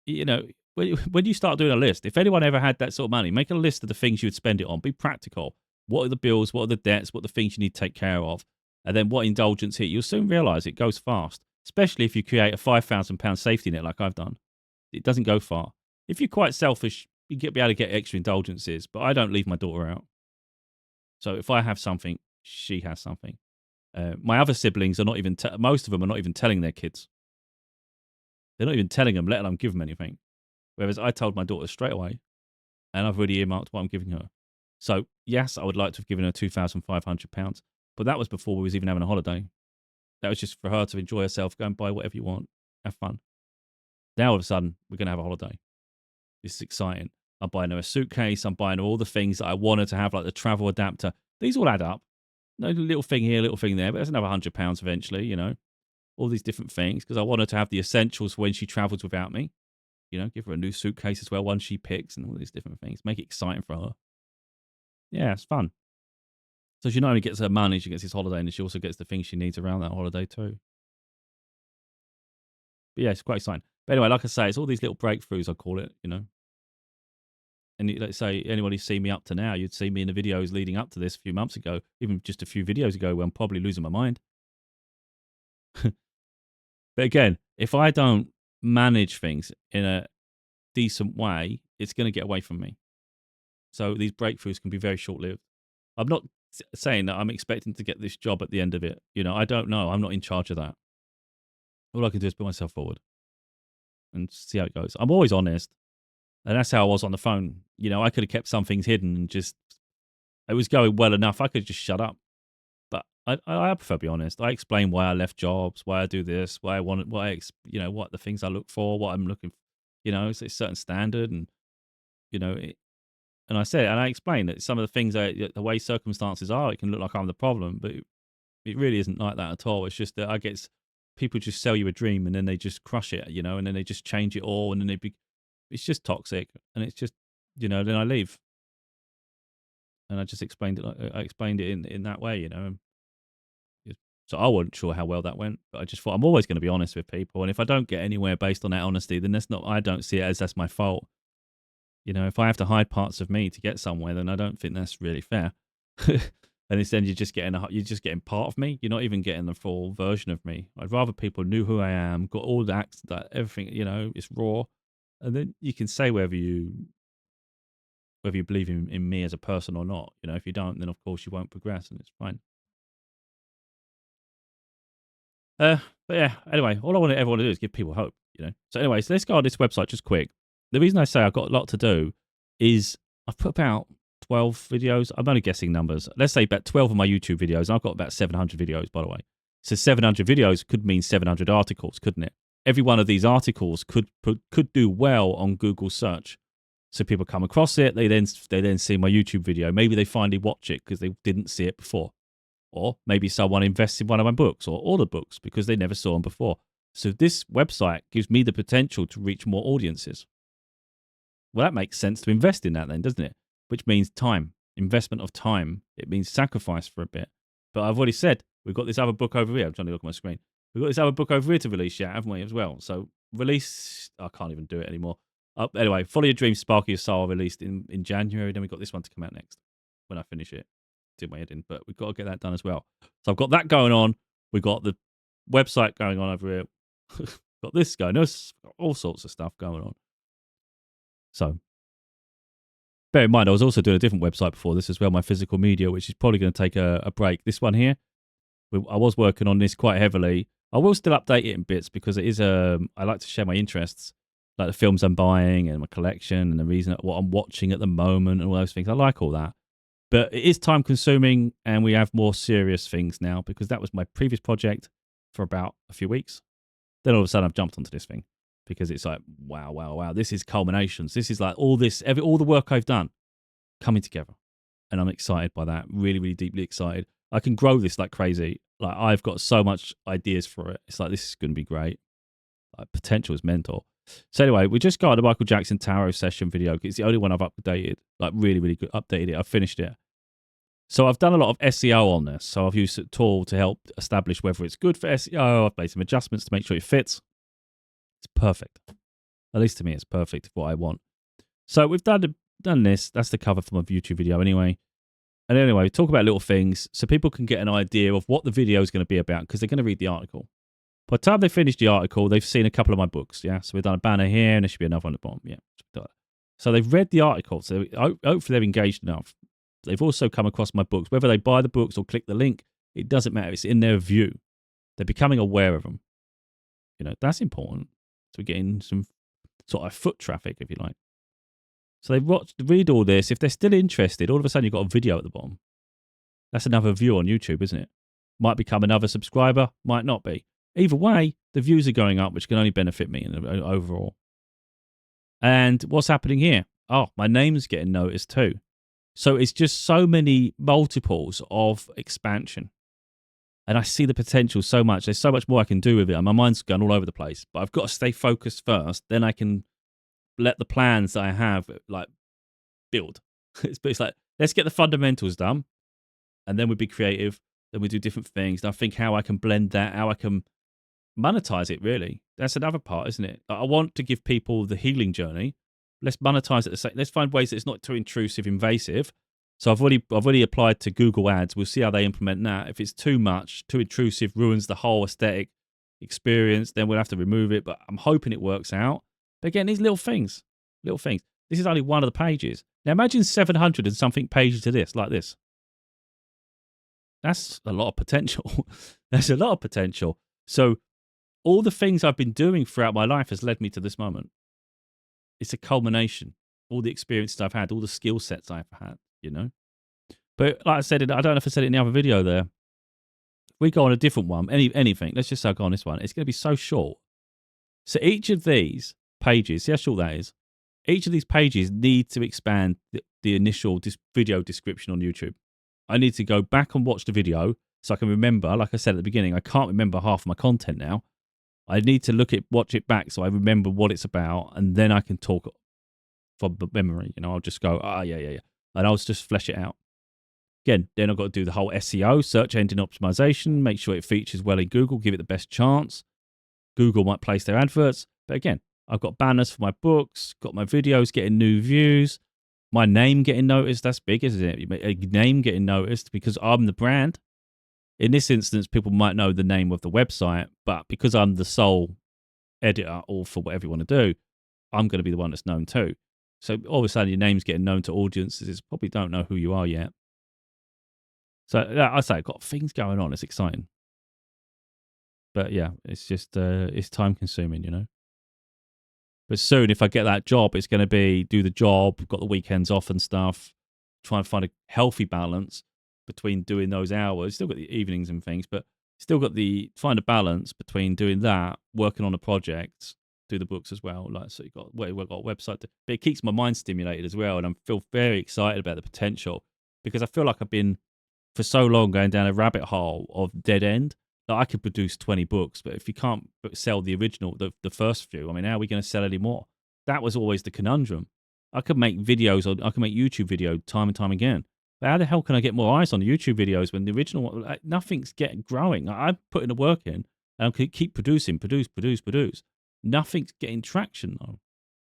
When you start doing a list, if anyone ever had that sort of money, make a list of the things you would spend it on. Be practical. What are the bills? What are the debts? What are the things you need to take care of? And then what indulgence hit? You'll soon realize it goes fast. Especially if you create a £5,000 safety net like I've done. It doesn't go far. If you're quite selfish, you be able to get extra indulgences, but I don't leave my daughter out. So if I have something, she has something. My other siblings are not even, most of them are not even telling their kids. They're not even telling them, let alone give them anything. Whereas I told my daughter straight away, and I've already earmarked what I'm giving her. So yes, I would like to have given her £2,500, but that was before we was even having a holiday. That was just for her to enjoy herself, go and buy whatever you want, have fun. Now all of a sudden, we're going to have a holiday. This is exciting. I'm buying her a suitcase. I'm buying her all the things that I wanted to have, like the travel adapter. These all add up. No little thing here, little thing there, but there's another £100 eventually, all these different things because I want her to have the essentials when she travels without me. Give her a new suitcase as well, one she picks and all these different things. Make it exciting for her. Yeah, it's fun. So she not only gets her money, she gets this holiday, and she also gets the things she needs around that holiday too. But yeah, it's quite exciting. But anyway, like I say, it's all these little breakthroughs, I call it, And let's say anybody see me up to now, you'd see me in the videos leading up to this a few months ago, even just a few videos ago where I'm probably losing my mind. But again, if I don't manage things in a decent way, it's going to get away from me. So these breakthroughs can be very short-lived. I'm not saying that I'm expecting to get this job at the end of it. I don't know. I'm not in charge of that. All I can do is put myself forward and see how it goes. I'm always honest. And that's how I was on the phone. You know, I could have kept some things hidden and just, it was going well enough. I could just shut up. But I prefer to be honest. I explain why I left jobs, why I do this, why I want it, you know, what the things I look for, what I'm looking for. You know, it's a certain standard. And, you know, and I said, and I explained that some of the things, the way circumstances are, it can look like I'm the problem, but it really isn't like that at all. It's just that people just sell you a dream and then they just crush it, you know, and then they just change it all. And then it's just toxic. And it's just, you know, then I leave. And I just explained it. I explained it in that way, you know. So I wasn't sure how well that went, but I just thought I'm always going to be honest with people. And if I don't get anywhere based on that honesty, then I don't see it as that's my fault. You know, if I have to hide parts of me to get somewhere, then I don't think that's really fair. And instead, you're just getting part of me. You're not even getting the full version of me. I'd rather people knew who I am, got all the acts, that everything. You know, it's raw, and then you can say whether you believe in me as a person or not. You know, if you don't, then of course you won't progress, and it's fine. But yeah, anyway, all I want everyone to do is give people hope, you know. So anyway, so let's go on this website just quick. The reason I say I've got a lot to do is I've put about 12 videos. I'm only guessing numbers. Let's say about 12 of my YouTube videos. And I've got about 700 videos, by the way. So 700 videos could mean 700 articles, couldn't it? Every one of these articles could do well on Google search. So people come across it. They then see my YouTube video. Maybe they finally watch it because they didn't see it before. Or maybe someone invests in one of my books or all the books because they never saw them before. So this website gives me the potential to reach more audiences. Well, that makes sense to invest in that then, doesn't it? Which means time, investment of time. It means sacrifice for a bit. But I've already said, we've got this other book over here. I'm trying to look at my screen. We've got this other book over here to release yet, haven't we, as well? So release, I can't even do it anymore. Anyway, Follow Your Dreams, Spark Your Soul released in January. Then we've got this one to come out next when I finish it. Did my head in, but we've got to get that done as well. So I've got that going on. We've got the website going on over here. Got this going. There's all sorts of stuff going on. So bear in mind, I was also doing a different website before this as well, my physical media, which is probably going to take a break. This one here, I was working on this quite heavily. I will still update it in bits because it is I like to share my interests, like the films I'm buying and my collection and the reason what I'm watching at the moment and all those things. I like all that. But it is time consuming and we have more serious things now because that was my previous project for about a few weeks. Then all of a sudden I've jumped onto this thing because it's like, wow. This is culminations. This is like all the work I've done coming together. And I'm excited by that. Really, really deeply excited. I can grow this like crazy. Like I've got so much ideas for it. It's like, this is going to be great. Like potential is mental. So anyway, we just got the Michael Jackson Tarot session video. It's the only one I've updated, like really, really good. Updated it. I've finished it. So I've done a lot of SEO on this. So I've used a tool to help establish whether it's good for SEO. I've made some adjustments to make sure it fits. It's perfect. At least to me, it's perfect for what I want. So we've done this. That's the cover for my YouTube video anyway. And anyway, talk about little things so people can get an idea of what the video is going to be about because they're going to read the article. By the time they finish the article, they've seen a couple of my books. Yeah. So we've done a banner here and there should be another one at the bottom. Yeah. So they've read the article. So hopefully they've engaged enough. They've also come across my books. Whether they buy the books or click the link, it doesn't matter. It's in their view. They're becoming aware of them. You know, that's important. So we're getting some sort of foot traffic, if you like. So they read all this. If they're still interested, all of a sudden you've got a video at the bottom. That's another view on YouTube, isn't it? Might become another subscriber, might not be. Either way, the views are going up, which can only benefit me overall. And what's happening here? Oh, my name's getting noticed too. So it's just so many multiples of expansion. And I see the potential so much. There's so much more I can do with it. And my mind's gone all over the place. But I've got to stay focused first. Then I can let the plans that I have like build. It's like, let's get the fundamentals done. And then we'd be creative. Then we do different things. And I think how I can blend that, how I can monetize it, really. That's another part, isn't it? I want to give people the healing journey. Let's monetize it. Let's find ways that it's not too intrusive, invasive. So I've already applied to Google Ads. We'll see how they implement that. If it's too much, too intrusive, ruins the whole aesthetic experience, then we'll have to remove it. But I'm hoping it works out. But again, these little things. This is only one of the pages. Now imagine 700 and something pages to this, like this. That's a lot of potential. There's a lot of potential. So all the things I've been doing throughout my life has led me to this moment. it's a culmination. All the experiences I've had, all the skill sets I've had, you know. But like I said, I don't know if I said it in the other video there. If we go on a different one, anything, let's just say I go on this one. It's going to be so short. So each of these pages, see how short that is? Each of these pages need to expand the initial video description on YouTube. I need to go back and watch the video so I can remember, like I said at the beginning, I can't remember half of my content now. I need to watch it back so I remember what it's about, and then I can talk from memory. You know, I'll just go, yeah. And I'll just flesh it out. Again, then I've got to do the whole SEO, search engine optimization, make sure it features well in Google, give it the best chance. Google might place their adverts. But again, I've got banners for my books, got my videos getting new views, my name getting noticed. That's big, isn't it? A name getting noticed because I'm the brand. In this instance, people might know the name of the website, but because I'm the sole editor or for whatever you want to do, I'm going to be the one that's known too. So all of a sudden, your name's getting known to audiences probably don't know who you are yet. So I say I've got things going on. It's exciting. But yeah, it's just, it's time consuming, you know. But soon, if I get that job, it's going to be do the job, got the weekends off and stuff, try and find a healthy balance between doing those hours. Still got the evenings and things, but still got find a balance between doing that, working on a project, do the books as well. Like, so we've got a website, but it keeps my mind stimulated as well. And I feel very excited about the potential because I feel like I've been for so long going down a rabbit hole of dead end that I could produce 20 books. But if you can't sell the original, the first few, I mean, how are we going to sell any more? That was always the conundrum. I could make videos, or I can make YouTube video time and time again. But how the hell can I get more eyes on the YouTube videos when the original one, nothing's growing? I'm putting the work in and I keep produce. Nothing's getting traction though.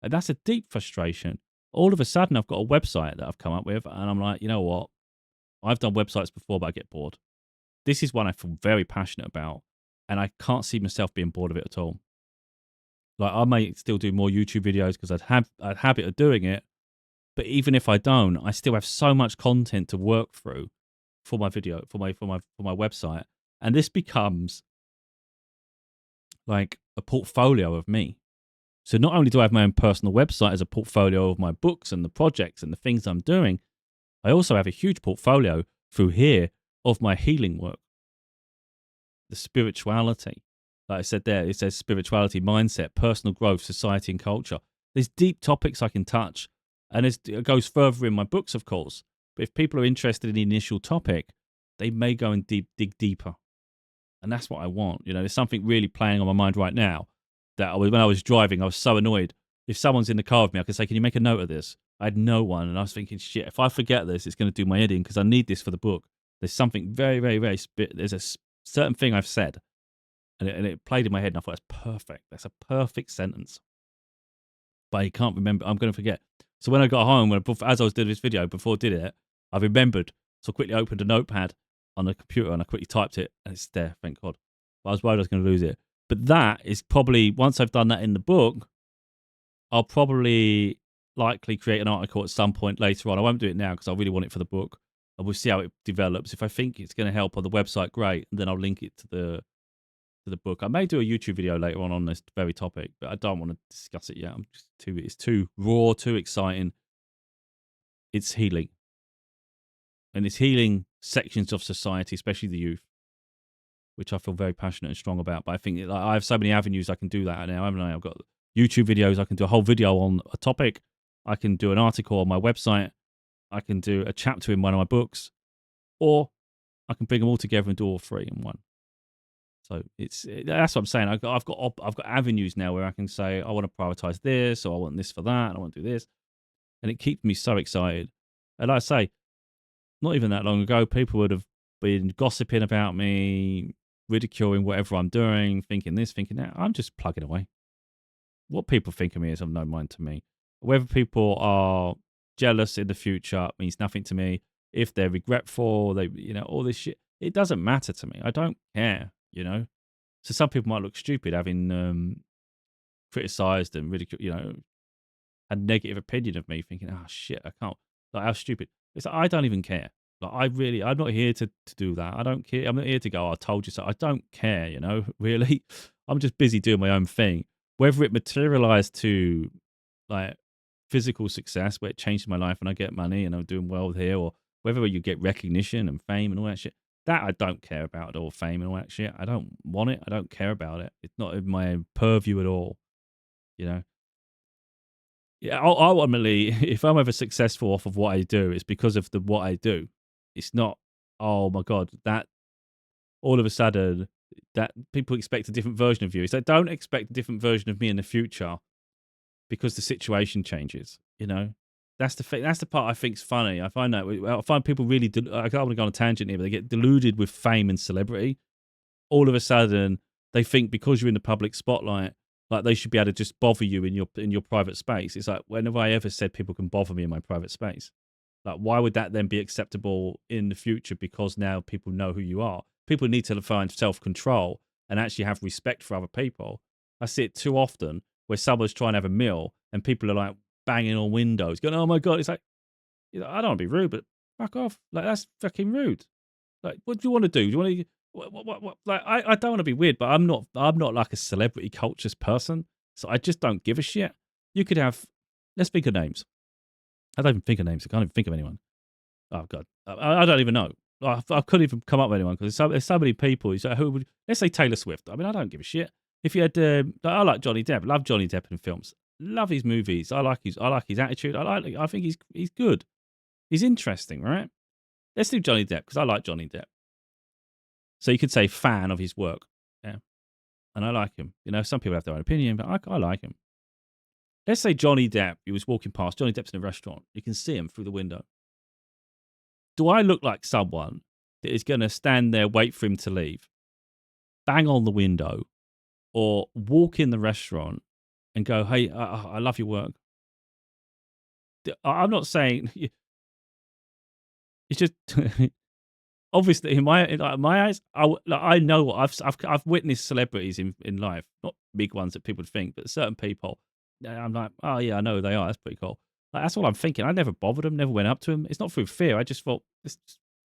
And that's a deep frustration. All of a sudden, I've got a website that I've come up with and I'm like, you know what? I've done websites before, but I get bored. This is one I feel very passionate about, and I can't see myself being bored of it at all. Like, I may still do more YouTube videos because I'd have a habit of doing it, but even if I don't, I still have so much content to work through for my video, for my website, and this becomes like a portfolio of me. So not only do I have my own personal website as a portfolio of my books and the projects and the things I'm doing, I also have a huge portfolio through here of my healing work, the spirituality. Like I said there, it says spirituality, mindset, personal growth, society and culture. There's deep topics I can touch, and it goes further in my books, of course. But if people are interested in the initial topic, they may go and dig deeper. And that's what I want. You know, there's something really playing on my mind right now that when I was driving, I was so annoyed. If someone's in the car with me, I could say, can you make a note of this? I had no one, and I was thinking, shit, if I forget this, it's going to do my head in because I need this for the book. There's something very, very, very, there's a certain thing I've said, and it played in my head, and I thought, that's perfect. That's a perfect sentence. But I can't remember. I'm going to forget. So when I got home, as I was doing this video, before I did it, I remembered. So I quickly opened a notepad on the computer, and I quickly typed it, and it's there, thank God. But I was worried I was going to lose it. But that is probably, once I've done that in the book, I'll probably likely create an article at some point later on. I won't do it now because I really want it for the book. And we'll see how it develops. If I think it's going to help on the website, great. And then I'll link it to the book. I may do a YouTube video later on this very topic, but I don't want to discuss it yet. It's too raw, too exciting. It's healing. And it's healing sections of society, especially the youth, which I feel very passionate and strong about. But I think I have so many avenues I can do that now, haven't I? I've got YouTube videos. I can do a whole video on a topic. I can do an article on my website. I can do a chapter in one of my books, or I can bring them all together and do all three in one. So that's what I'm saying. I've got avenues now where I can say I want to prioritize this, or I want this for that, and I want to do this, and it keeps me so excited. And like I say, not even that long ago, people would have been gossiping about me, ridiculing whatever I'm doing, thinking this, thinking that. I'm just plugging away. What people think of me is of no mind to me. Whether people are jealous in the future means nothing to me. If they're regretful, all this shit, it doesn't matter to me. I don't care, So some people might look stupid having criticized and ridiculed, had negative opinion of me, thinking, oh shit, I can't, like, how stupid. It's like, I don't even care. Like, I'm not here to do that. I don't care. I'm not here to go, I told you so. I don't care, really. I'm just busy doing my own thing. Whether it materialized to like physical success where it changes my life and I get money and I'm doing well here, or whether you get recognition and fame and all that shit. That I don't care about at all, fame and all that shit. I don't want it. I don't care about it. It's not in my purview at all, you know? Yeah, ultimately, if I'm ever successful off of what I do, it's because of what I do. It's not, oh my God, that all of a sudden that people expect a different version of you. It's like, don't expect a different version of me in the future because the situation changes, you know? That's the thing. That's the part I think's funny. I find people really, I don't want to go on a tangent here, but they get deluded with fame and celebrity. All of a sudden, they think because you're in the public spotlight, like they should be able to just bother you in your private space. It's like, when have I ever said people can bother me in my private space? Like, why would that then be acceptable in the future? Because now people know who you are. People need to find self-control and actually have respect for other people. I see it too often where someone's trying to have a meal and people are like banging on windows, going, "Oh my God!" It's like, I don't want to be rude, but fuck off. Like, that's fucking rude. Like, what do you want to do? Do you want to? What? Like, I don't want to be weird, but I'm not like a celebrity cultures person, so I just don't give a shit. You could have, let's think of names. I don't even think of names. I can't even think of anyone. Oh God, I don't even know. I couldn't even come up with anyone because there's so many people. So who would? Let's say Taylor Swift. I mean, I don't give a shit. If you had, I like Johnny Depp. Love Johnny Depp in films. Love his movies. I like his attitude. I think he's good. He's interesting, right? Let's do Johnny Depp because I like Johnny Depp. So you could say fan of his work, yeah, and I like him. You know, some people have their own opinion, but I like him. Let's say Johnny Depp. He was walking past. Johnny Depp's in a restaurant. You can see him through the window. Do I look like someone that is going to stand there, wait for him to leave, bang on the window, or walk in the restaurant and go, "Hey, I love your work"? I'm not saying it's just obviously in my eyes. I know I've witnessed celebrities in life, not big ones that people think, but certain people. I'm like, oh yeah, I know who they are. That's pretty cool. Like, that's all I'm thinking. I never bothered them, never went up to them. It's not through fear. I just thought,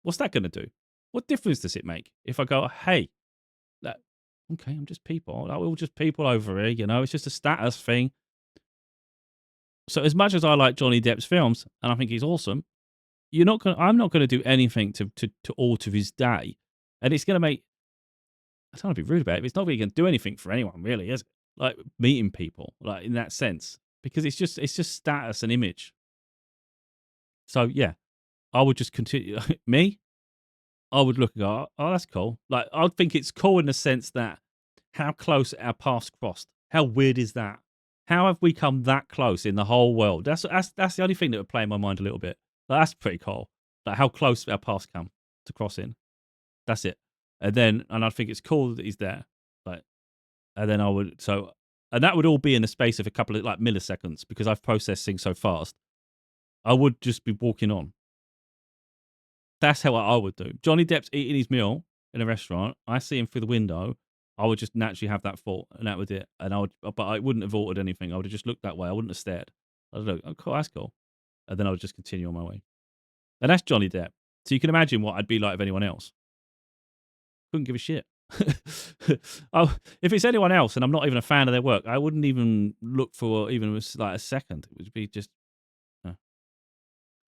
what's that going to do? What difference does it make if I go, hey, that, okay, I'm just people. Like, we're all just people over here, you know. It's just a status thing. So as much as I like Johnny Depp's films and I think he's awesome, I'm not gonna do anything to alter his day. And it's gonna make, I don't want to be rude about it, but it's not really gonna do anything for anyone, really, is it? Like meeting people, like in that sense. Because it's just status and image. So yeah, I would just continue. Me, I would look and go, oh, that's cool. Like, I'd think it's cool in the sense that how close our paths crossed. How weird is that? How have we come that close in the whole world? That's the only thing that would play in my mind a little bit. Like, that's pretty cool. Like how close our paths come to crossing. That's it. And I think it's cool that he's there. Like, and then and that would all be in the space of a couple of like milliseconds because I've processed things so fast. I would just be walking on. That's how I would do. Johnny Depp's eating his meal in a restaurant. I see him through the window. I would just naturally have that thought, and that would it. But I wouldn't have altered anything. I would have just looked that way. I wouldn't have stared. I'd look, oh, cool, that's cool, and then I would just continue on my way. And that's Johnny Depp. So you can imagine what I'd be like if anyone else. Couldn't give a shit. If it's anyone else, and I'm not even a fan of their work, I wouldn't even look for even like a second. It would be just,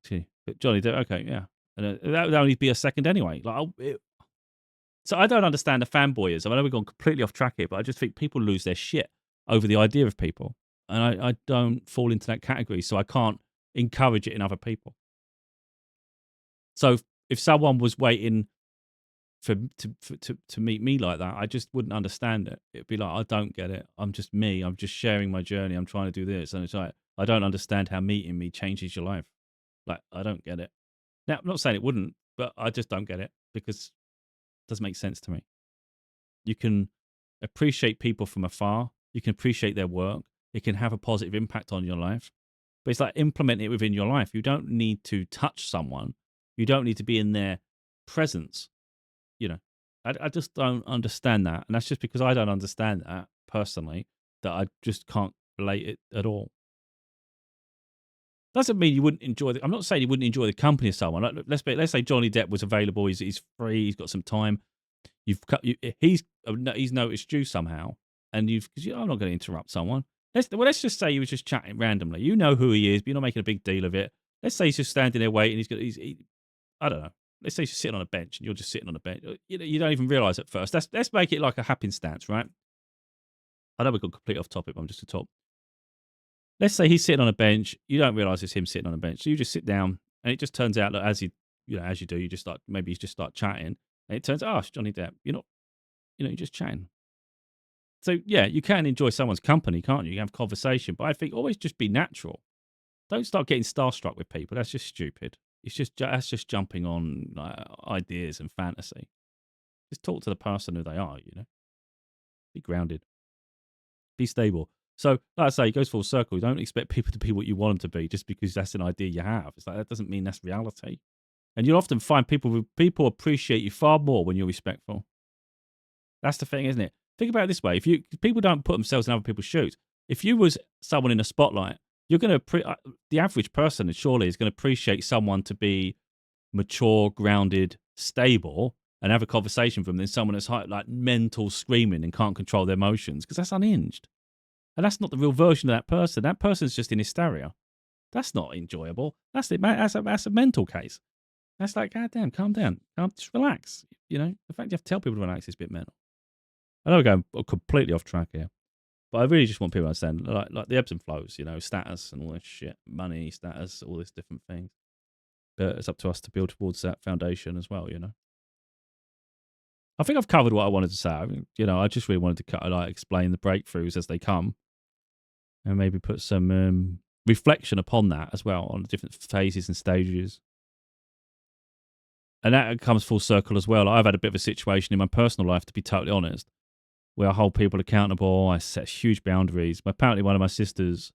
see, but Johnny Depp. Okay, yeah. And that would only be a second anyway. So I don't understand the fanboyers. I know we've gone completely off track here, but I just think people lose their shit over the idea of people. And I don't fall into that category, so I can't encourage it in other people. So if someone was waiting to meet me like that, I just wouldn't understand it. It'd be like, I don't get it. I'm just me. I'm just sharing my journey. I'm trying to do this. And it's like, I don't understand how meeting me changes your life. Like, I don't get it. Now, I'm not saying it wouldn't, but I just don't get it because it doesn't make sense to me. You can appreciate people from afar. You can appreciate their work. It can have a positive impact on your life. But it's like implement it within your life. You don't need to touch someone. You don't need to be in their presence. You know, I just don't understand that. And that's just because I don't understand that personally, that I just can't relate it at all. Doesn't mean you wouldn't enjoy I'm not saying you wouldn't enjoy the company of someone. Like, let's say Johnny Depp was available. He's free. He's got some time. He's noticed you somehow, and I'm not going to interrupt someone. Let's just say he was just chatting randomly. You know who he is, but you're not making a big deal of it. Let's say he's just standing there waiting. I don't know. Let's say he's just sitting on a bench and you're just sitting on a bench. You don't even realize at first. Let's make it like a happenstance, right? I know we got completely off topic, but I'm just a top. Let's say he's sitting on a bench. You don't realize it's him sitting on a bench. So you just sit down, and it just turns out that as you do, you just start maybe you just start chatting, and it turns out, oh, it's Johnny Depp. You're not, you're just chatting. So yeah, you can enjoy someone's company, can't you? You can have conversation, but I think always just be natural. Don't start getting starstruck with people. That's just stupid. That's just jumping on ideas and fantasy. Just talk to the person who they are. Be grounded, be stable. So, like I say, it goes full circle. You don't expect people to be what you want them to be just because that's an idea you have. It's like that doesn't mean that's reality. And you'll often find people appreciate you far more when you're respectful. That's the thing, isn't it? Think about it this way: people don't put themselves in other people's shoes. If you was someone in a spotlight, you're going to the average person surely is going to appreciate someone to be mature, grounded, stable, and have a conversation with them than someone that's like mental screaming and can't control their emotions because that's unhinged. And that's not the real version of that person. That person's just in hysteria. That's not enjoyable. That's it, man. That's a mental case. That's like, God damn, calm down. Just relax. The fact you have to tell people to relax is a bit mental. I know we're going completely off track here, but I really just want people to understand, like the ebbs and flows, status and all this shit, money, status, all these different things. But it's up to us to build towards that foundation as well, I think I've covered what I wanted to say. I mean, I just really wanted to explain the breakthroughs as they come, and maybe put some reflection upon that as well on the different phases and stages. And that comes full circle as well. I've had a bit of a situation in my personal life, to be totally honest, where I hold people accountable. I set huge boundaries. Apparently, one of my sisters,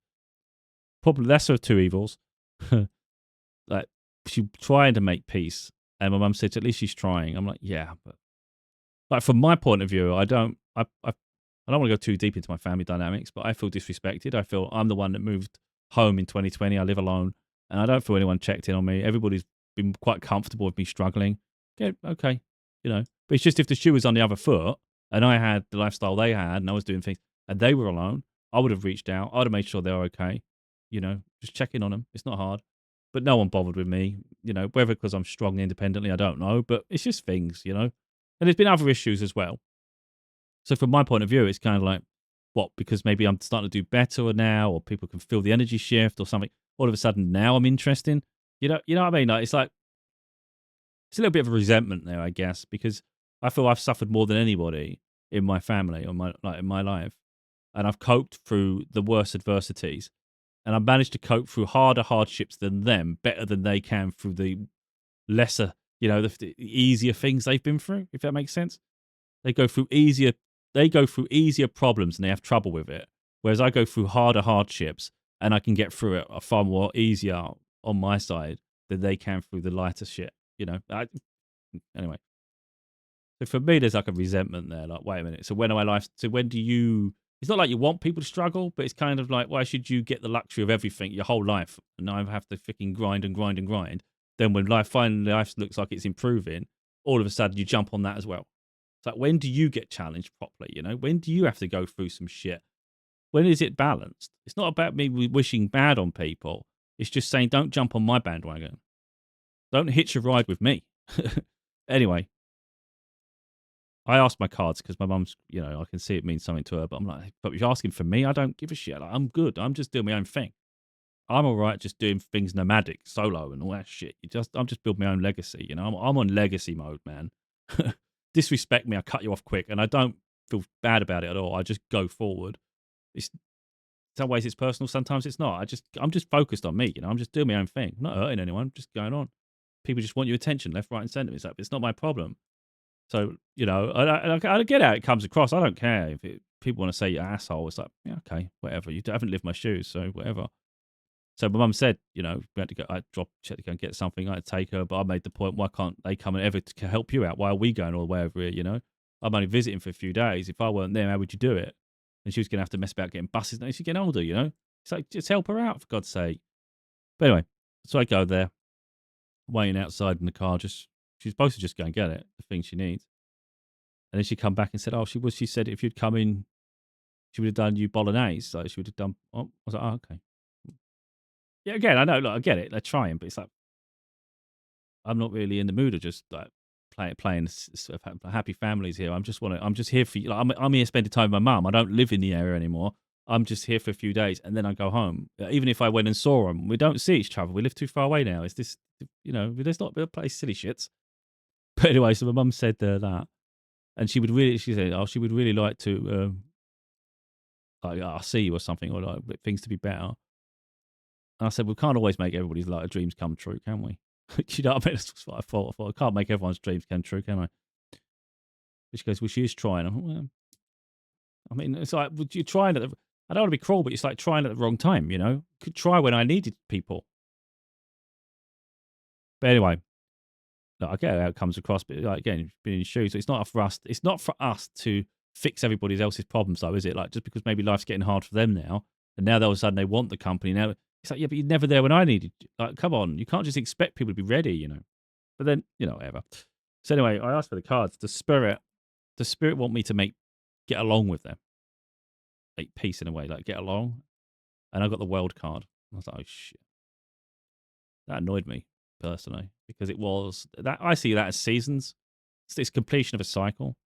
probably lesser of two evils, like she trying to make peace, and my mum said, "At least she's trying." I'm like, "Yeah," but like from my point of view, I don't want to go too deep into my family dynamics, but I feel disrespected. I feel I'm the one that moved home in 2020. I live alone, and I don't feel anyone checked in on me. Everybody's been quite comfortable with me struggling. Okay, But it's just if the shoe was on the other foot, and I had the lifestyle they had, and I was doing things, and they were alone, I would have reached out. I would have made sure they were okay. Just checking on them. It's not hard. But no one bothered with me. Whether because I'm strong independently, I don't know. But it's just things. And there's been other issues as well. So from my point of view, it's kind of like, what? Because maybe I'm starting to do better now, or people can feel the energy shift or something. All of a sudden, now I'm interesting. You know what I mean? Like, it's a little bit of a resentment there, I guess, because I feel I've suffered more than anybody in my family or in my life, and I've coped through the worst adversities, and I've managed to cope through harder hardships than them better than they can through the lesser, the easier things they've been through. If that makes sense, they go through easier problems and they have trouble with it, whereas I go through harder hardships and I can get through it far more easier on my side than they can through the lighter shit. Anyway. So for me, there's like a resentment there. Like, wait a minute. So when do you? It's not like you want people to struggle, but it's kind of like, why should you get the luxury of everything your whole life, and I have to freaking grind and grind and grind? Then when life looks like it's improving, all of a sudden you jump on that as well. It's like, when do you get challenged properly? When do you have to go through some shit? When is it balanced? It's not about me wishing bad on people. It's just saying, don't jump on my bandwagon. Don't hitch a ride with me. Anyway, I asked my cards because my mum's, I can see it means something to her, but I'm like, but you're asking for me? I don't give a shit. Like, I'm good. I'm just doing my own thing. I'm all right just doing things nomadic, solo, and all that shit. I'm just building my own legacy. I'm on legacy mode, man. Disrespect me, I cut you off quick, and I don't feel bad about it at all. I just go forward. Some ways it's personal, sometimes it's not. I'm just focused on me. I'm just doing my own thing. I'm not hurting anyone. I'm just going on. People just want your attention, left, right, and centre. It's not my problem. So I get how it comes across. I don't care if people want to say you're an asshole. It's like, yeah, okay, whatever. You haven't lived my shoes, so whatever. So my mum said, we had to go. I checked to go and get something. I had to take her, but I made the point: why can't they come and ever to help you out? Why are we going all the way over here? I'm only visiting for a few days. If I weren't there, how would you do it? And she was going to have to mess about getting buses. Now she's getting older, It's like, just help her out, for God's sake. But anyway, so I go there, waiting outside in the car. She's supposed to just go and get it, the thing she needs. And then she come back and said, she said, if you'd come in She would have done you bolognese. So she would have done. Oh, I was like, oh, okay. Yeah, again, I know. Look, I get it. They're trying, but it's like I'm not really in the mood of just like playing sort of happy families here. I'm just here for you. Like, I'm here spending time with my mum. I don't live in the area anymore. I'm just here for a few days and then I go home. Even if I went and saw them, we don't see each other. We live too far away now. It's this, there's not a place silly shits. But anyway, so my mum said that, and she said, oh, she would really like to, like, I'll see you or something, or like things to be better. And I said, we can't always make everybody's like dreams come true, can we? You know what I mean? That's what I thought. I can't make everyone's dreams come true, can I? But she goes, well, she is trying. Well, I mean, it's like, would you trying at the, I don't want to be cruel, but it's like trying at the wrong time, Could try when I needed people. But anyway, look, I get how it comes across, but like, again, being in shoes, it's not for us. It's not for us to fix everybody else's problems, though, is it? Like, just because maybe life's getting hard for them now, and now all of a sudden they want the company. Now it's like, yeah, but you're never there when I needed you. Like, come on, you can't just expect people to be ready, But then, whatever. So anyway, I asked for the cards. The spirit want me to get along with them, like peace in a way, like get along. And I got the world card. I was like, oh shit, that annoyed me personally because it was that I see that as seasons. It's completion of a cycle.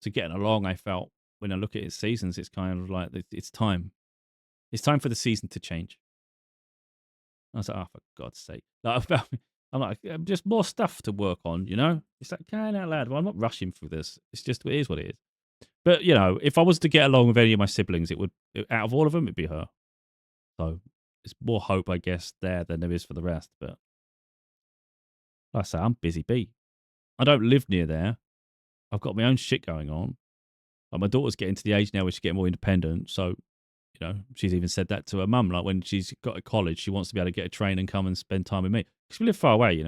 So getting along, I felt when I look at its seasons, it's kind of like it's time. It's time for the season to change. I was like, oh, for God's sake. Like, I'm like, just more stuff to work on, It's like, kind out loud. Well, I'm not rushing through this. It's just, it is what it is. But, if I was to get along with any of my siblings, out of all of them, it'd be her. So it's more hope, I guess, there than there is for the rest. But like I say, I'm busy bee. I don't live near there. I've got my own shit going on. Like my daughter's getting to the age now where she's getting more independent. So, she's even said that to her mum. Like when she's got to college, she wants to be able to get a train and come and spend time with me. Because we live far away,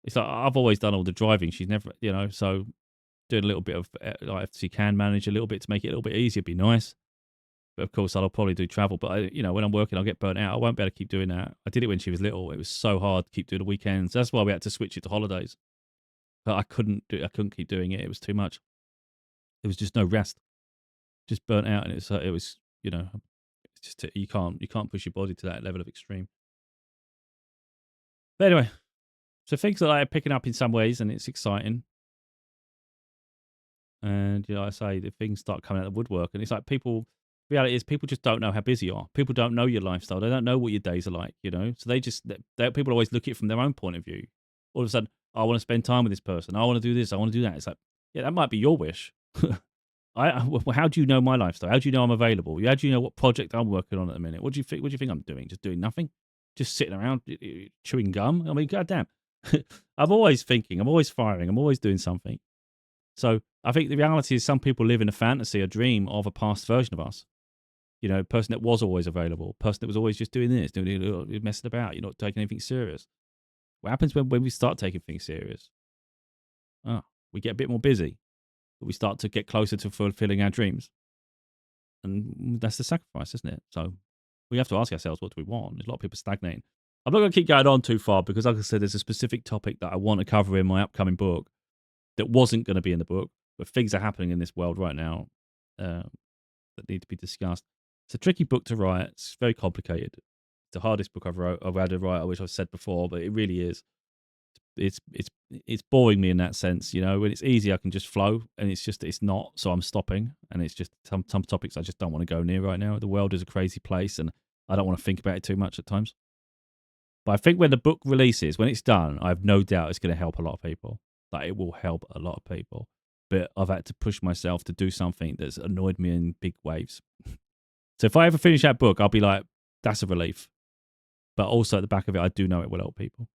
It's like I've always done all the driving. She's never, so doing a little bit of, like if she can manage a little bit to make it a little bit easier, it'd be nice. But of course, I'll probably do travel. But, when I'm working, I'll get burnt out. I won't be able to keep doing that. I did it when she was little. It was so hard to keep doing the weekends. That's why we had to switch it to holidays. But I couldn't keep doing it. It was too much. There was just no rest. Just burnt out. And it was, it's just, you can't push your body to that level of extreme. But anyway, so things are like picking up in some ways and it's exciting. And, I say the things start coming out of the woodwork and it's like reality is people just don't know how busy you are. People don't know your lifestyle. They don't know what your days are like, So people always look at it from their own point of view. All of a sudden, I want to spend time with this person. I want to do this. I want to do that. It's like, yeah, that might be your wish. How do you know my lifestyle? How do you know I'm available? How do you know what project I'm working on at the minute? What do you think I'm doing? Just doing nothing? Just sitting around chewing gum? I mean, goddamn. I'm always thinking. I'm always firing. I'm always doing something. So I think the reality is some people live in a fantasy, a dream of a past version of us. A person that was always available, person that was always just doing this, messing about, you're not taking anything serious. What happens when we start taking things serious? We get a bit more busy, but we start to get closer to fulfilling our dreams. And that's the sacrifice, isn't it? So we have to ask ourselves, what do we want? There's a lot of people stagnating. I'm not going to keep going on too far because, like I said, there's a specific topic that I want to cover in my upcoming book that wasn't going to be in the book, but things are happening in this world right now that need to be discussed. It's a tricky book to write. It's very complicated. It's the hardest book I've had to write, which I've said before, but it really is. It's boring me in that sense, When it's easy, I can just flow, and it's not. So I'm stopping, and it's just some topics I just don't want to go near right now. The world is a crazy place, and I don't want to think about it too much at times. But I think when the book releases, when it's done, I have no doubt it's going to help a lot of people. Like it will help a lot of people. But I've had to push myself to do something that's annoyed me in big waves. So if I ever finish that book, I'll be like, that's a relief. But also at the back of it, I do know it will help people.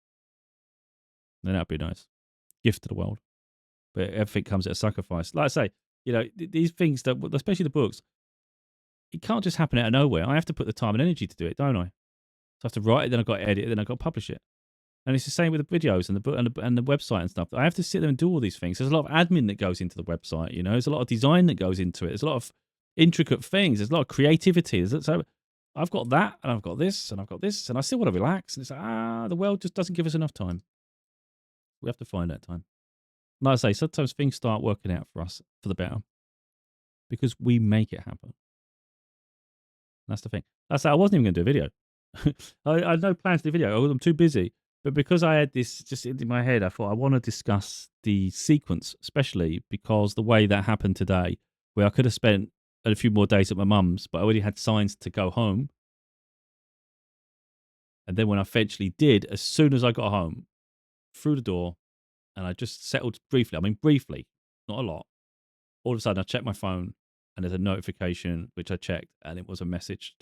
And that'd be nice. Gift to the world. But everything comes at a sacrifice. Like I say, these things, especially the books, it can't just happen out of nowhere. I have to put the time and energy to do it, don't I? So I have to write it, then I've got to edit it, then I've got to publish it. And it's the same with the videos and the book and the website and stuff. I have to sit there and do all these things. There's a lot of admin that goes into the website, There's a lot of design that goes into it. There's a lot of intricate things. There's a lot of creativity. So I've got that, and I've got this, and I've got this, and I still want to relax. And it's like, the world just doesn't give us enough time. We have to find that time. Like I say, sometimes things start working out for us for the better because we make it happen. That's the thing. That's I wasn't even going to do a video. I had no plans to do a video. I'm too busy. But because I had this just in my head, I thought I want to discuss the sequence, especially because the way that happened today, where I could have spent a few more days at my mum's, but I already had signs to go home. And then when I eventually did, as soon as I got home, through the door, and I just settled briefly. I mean, briefly, not a lot. All of a sudden, I checked my phone, and there's a notification which I checked, and it was a message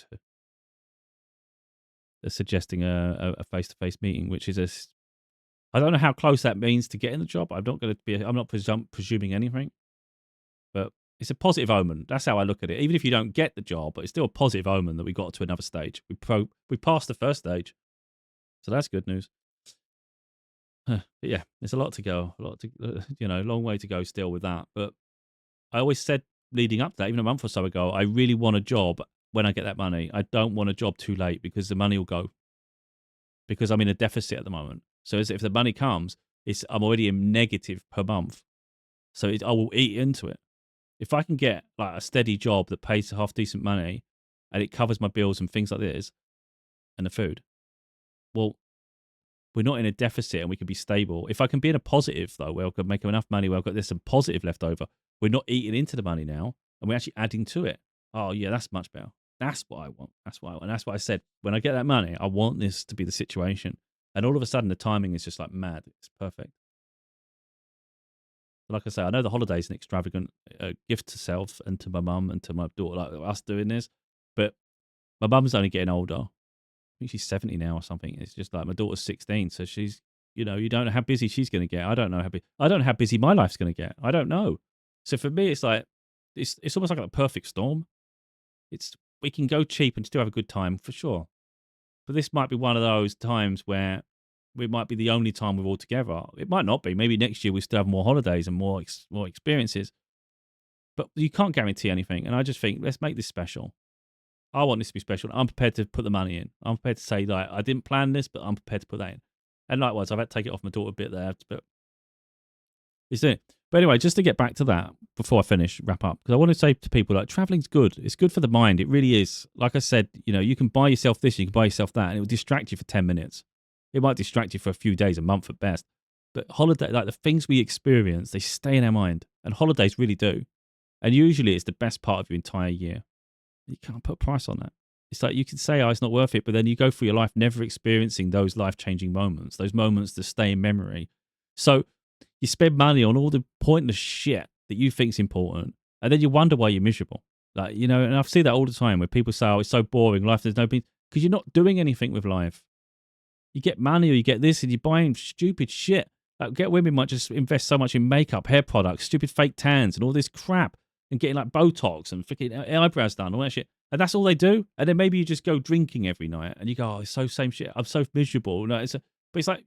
suggesting a face-to-face meeting, which is I don't know how close that means to getting the job. I'm not presuming anything, but it's a positive omen. That's how I look at it. Even if you don't get the job, but it's still a positive omen that we got to another stage. We passed the first stage, so that's good news. But yeah, there's a lot to go, long way to go still with that. But I always said leading up to that, even a month or so ago, I really want a job when I get that money. I don't want a job too late because the money will go. Because I'm in a deficit at the moment. So if the money comes, I'm already in negative per month. So I will eat into it. If I can get like a steady job that pays half decent money and it covers my bills and things like this and the food, well, we're not in a deficit and we can be stable. If I can be in a positive, though, where I can make enough money where there's some positive left over, we're not eating into the money now and we're actually adding to it. Oh, yeah, that's much better. That's what I want. That's what I want. And that's what I said. When I get that money, I want this to be the situation. And all of a sudden, the timing is just like mad. It's perfect. But like I say, I know the holiday's an extravagant gift to self and to my mum and to my daughter, like us doing this. But my mum's only getting older. I think she's 70 now or something. It's just like my daughter's 16. So she's, you don't know how busy she's going to get. I don't know how busy my life's going to get. I don't know. So for me, it's like, it's almost like a perfect storm. We can go cheap and still have a good time for sure. But this might be one of those times where it might be the only time we're all together. It might not be. Maybe next year we still have more holidays and more experiences. But you can't guarantee anything. And I just think, let's make this special. I want this to be special. I'm prepared to put the money in. I'm prepared to say, like, I didn't plan this, but I'm prepared to put that in. And likewise, I've had to take it off my daughter a bit there. But it's it. But anyway, just to get back to that before I wrap up, because I want to say to people, like, traveling's good. It's good for the mind. It really is. Like I said, you can buy yourself this, you can buy yourself that, and it will distract you for 10 minutes. It might distract you for a few days, a month at best. But holiday, like the things we experience, they stay in our mind. And holidays really do. And usually it's the best part of your entire year. You can't put a price on that. It's like you can say, oh, it's not worth it, but then you go through your life never experiencing those life-changing moments, those moments that stay in memory. So you spend money on all the pointless shit that you think's important, and then you wonder why you're miserable. Like, and I see that all the time where people say, oh, it's so boring, life, there's no because you're not doing anything with life. You get money or you get this and you're buying stupid shit. Like, women might just invest so much in makeup, hair products, stupid fake tans and all this crap and getting like Botox and freaking eyebrows done, all that shit. And that's all they do. And then maybe you just go drinking every night and you go, oh, it's so same shit. I'm so miserable. No, but it's like,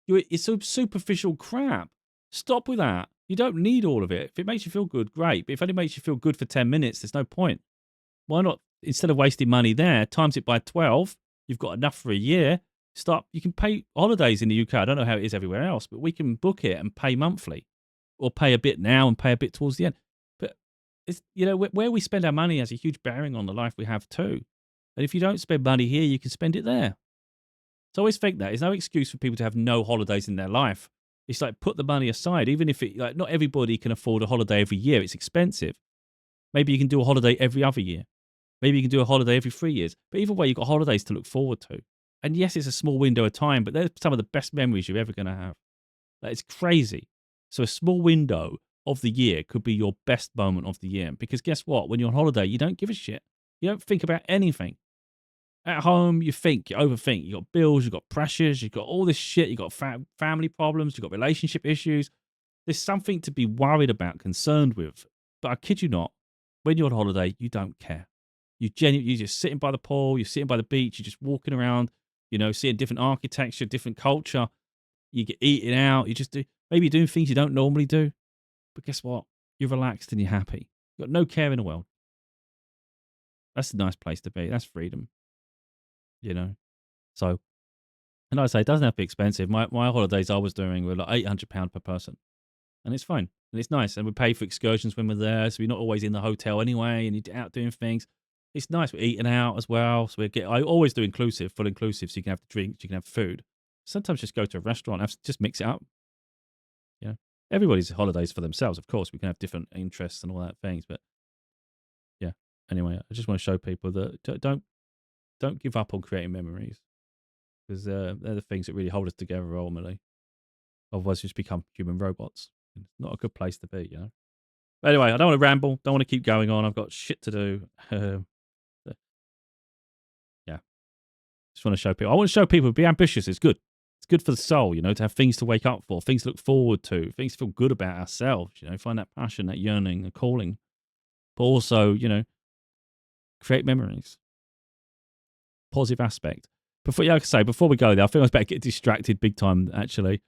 it's so superficial crap. Stop with that. You don't need all of it. If it makes you feel good, great. But if it only makes you feel good for 10 minutes, there's no point. Why not, instead of wasting money there, times it by 12, you've got enough for a year. You can pay holidays in the UK. I don't know how it is everywhere else, but we can book it and pay monthly or pay a bit now and pay a bit towards the end. But it's, where we spend our money has a huge bearing on the life we have too. And if you don't spend money here, you can spend it there. So I always think that there's no excuse for people to have no holidays in their life. It's like, put the money aside, even if not everybody can afford a holiday every year. It's expensive. Maybe you can do a holiday every other year. Maybe you can do a holiday every 3 years. But either way, you've got holidays to look forward to. And yes, it's a small window of time, but they're some of the best memories you're ever going to have. Like, it's crazy. So a small window of the year could be your best moment of the year. Because guess what? When you're on holiday, you don't give a shit. You don't think about anything. At home, you think, you overthink. You've got bills, you've got pressures, you've got all this shit. You've got family problems, you've got relationship issues. There's something to be worried about, concerned with. But I kid you not, when you're on holiday, you don't care. You're just sitting by the pool, you're sitting by the beach, you're just walking around, seeing different architecture, different culture. You get eating out. Maybe you're doing things you don't normally do. But guess what? You're relaxed and you're happy. You've got no care in the world. That's a nice place to be. That's freedom. So, and like I say, it doesn't have to be expensive. My holidays I was doing were like £800 per person. And it's fine. And it's nice. And we pay for excursions when we're there. So we're not always in the hotel anyway. And you're out doing things. it's nice. We're eating out as well. So I always do inclusive, full inclusive. So you can have the drinks, you can have food. Sometimes just go to a restaurant, just mix it up. You know, everybody's holidays for themselves. Of course, we can have different interests and all that things. But yeah, anyway, I just want to show people that don't give up on creating memories, because they're the things that really hold us together ultimately. Otherwise, we just become human robots. It's not a good place to be, you know. But anyway, I don't want to ramble. Don't want to keep going on. I've got shit to do. But yeah, just want to show people. I want to show people, be ambitious. It's good. It's good for the soul, you know, to have things to wake up for, things to look forward to, things to feel good about ourselves, you know, find that passion, that yearning, the calling. But also, you know, create memories. Positive aspect. Before, yeah, like I say, before we go there, I think I was about to get distracted big time, actually. I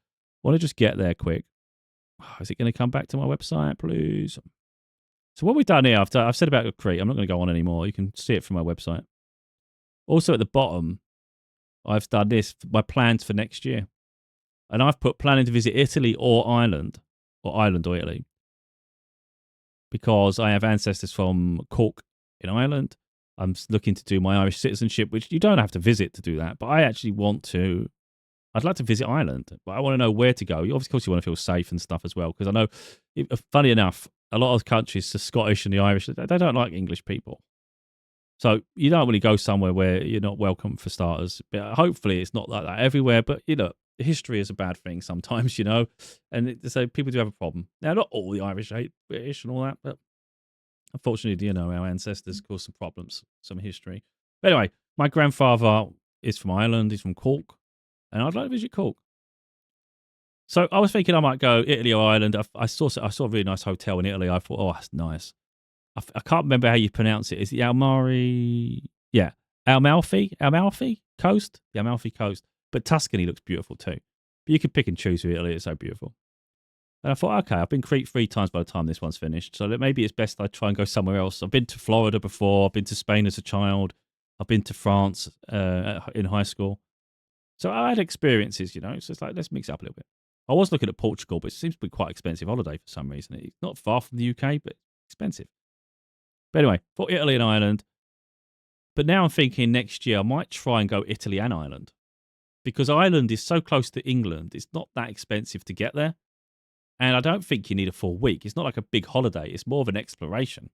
want to just get there quick. Is it going to come back to my website, please? So what we've done here, I've said about Crete. I'm not going to go on anymore. You can see it from my website. Also at the bottom, I've done this, my plans for next year. And I've put planning to visit Italy or Ireland, or Italy, because I have ancestors from Cork in Ireland. I'm looking to do my Irish citizenship, which you don't have to visit to do that. But I actually I'd like to visit Ireland, but I want to know where to go. Of course, you want to feel safe and stuff as well, because I know, funny enough, a lot of countries, the Scottish and the Irish, they don't like English people. So you don't really go somewhere where you're not welcome, for starters. But hopefully it's not like that everywhere. But, you know, history is a bad thing sometimes, you know. And so people do have a problem. Now, not all the Irish hate British and all that, but unfortunately, you know, our ancestors caused some problems, some history. But anyway, my grandfather is from Ireland. He's from Cork. And I'd like to visit Cork. So I was thinking I might go Italy or Ireland. I saw a really nice hotel in Italy. I thought, oh, that's nice. I can't remember how you pronounce it. Is it Almari? Yeah, Amalfi Coast? The Amalfi Coast. But Tuscany looks beautiful too. But you could pick and choose with Italy. It's so beautiful. And I thought, okay, I've been Crete 3 times by the time this one's finished. So maybe it's best I try and go somewhere else. I've been to Florida before. I've been to Spain as a child. I've been to France in high school. So I had experiences, you know. So it's like, let's mix it up a little bit. I was looking at Portugal, but it seems to be quite expensive holiday for some reason. It's not far from the UK, but expensive. But anyway, for Italy and Ireland. But now I'm thinking next year I might try and go Italy and Ireland, because Ireland is so close to England. It's not that expensive to get there. And I don't think you need a full week. It's not like a big holiday. It's more of an exploration.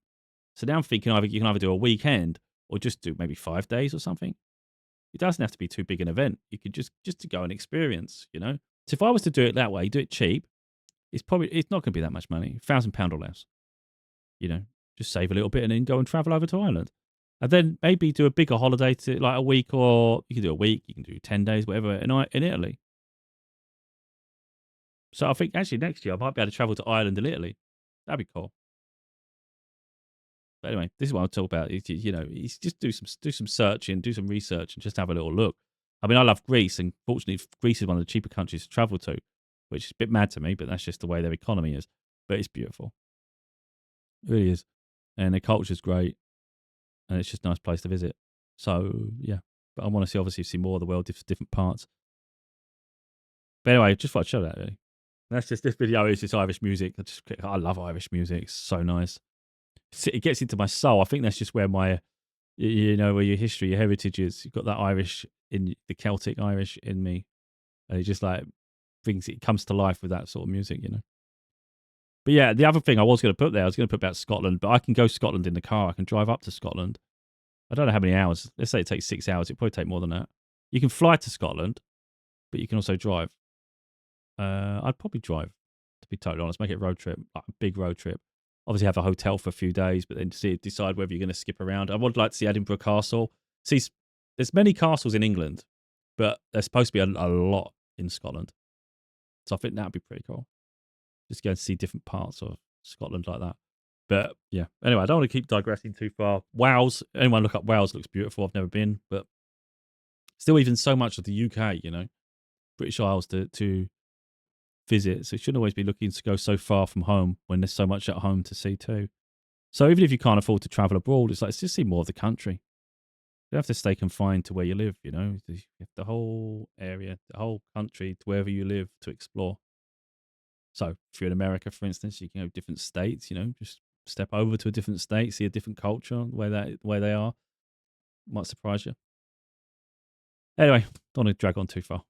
So now I'm thinking you can either do a weekend or just do maybe 5 days or something. It doesn't have to be too big an event. You could just to go and experience, you know. So if I was to do it that way, do it cheap, it's not going to be that much money, £1,000 or less. You know, just save a little bit and then go and travel over to Ireland. And then maybe do a bigger holiday to like a week, or you can do a week, you can do 10 days, whatever, in Italy. So I think actually next year I might be able to travel to Ireland and Italy. That'd be cool. But anyway, this is what I'll talk about. You know, it's just do some searching, do some research, and just have a little look. I mean, I love Greece, and fortunately, Greece is one of the cheaper countries to travel to, which is a bit mad to me, but that's just the way their economy is. But it's beautiful. It really is. And their culture's great, and it's just a nice place to visit. So, yeah. But I want to see more of the world, different parts. But anyway, just thought I'd show that, really. That's just, this video is just Irish music. I love Irish music. It's so nice. It gets into my soul. I think that's just where my, you know, where your history, your heritage is. You've got that Irish, in the Celtic Irish in me. And it just like it comes to life with that sort of music, you know. But yeah, the other thing I was going to put there, I was going to put about Scotland, but I can go Scotland in the car. I can drive up to Scotland. I don't know how many hours. Let's say it takes 6 hours. It'll probably take more than that. You can fly to Scotland, but you can also drive. I'd probably drive, to be totally honest. Make it a road trip, like a big road trip. Obviously have a hotel for a few days, but then decide whether you're going to skip around. I would like to see Edinburgh Castle. See, there's many castles in England, but there's supposed to be a lot in Scotland. So I think that would be pretty cool. Just go and see different parts of Scotland like that. But yeah, anyway, I don't want to keep digressing too far. Wales, anyone look up Wales, looks beautiful. I've never been, but still even so much of the UK, you know, British Isles to visit. So you shouldn't always be looking to go so far from home when there's so much at home to see too. So even if you can't afford to travel abroad, it's like, let's just see more of the country. You don't have to stay confined to where you live, you know. You have the whole area, the whole country, to wherever you live, to explore. So if you're in America, for instance, you can go to different states, you know, just step over to a different state, see a different culture, where they are. Might surprise you. Anyway, don't want to drag on too far.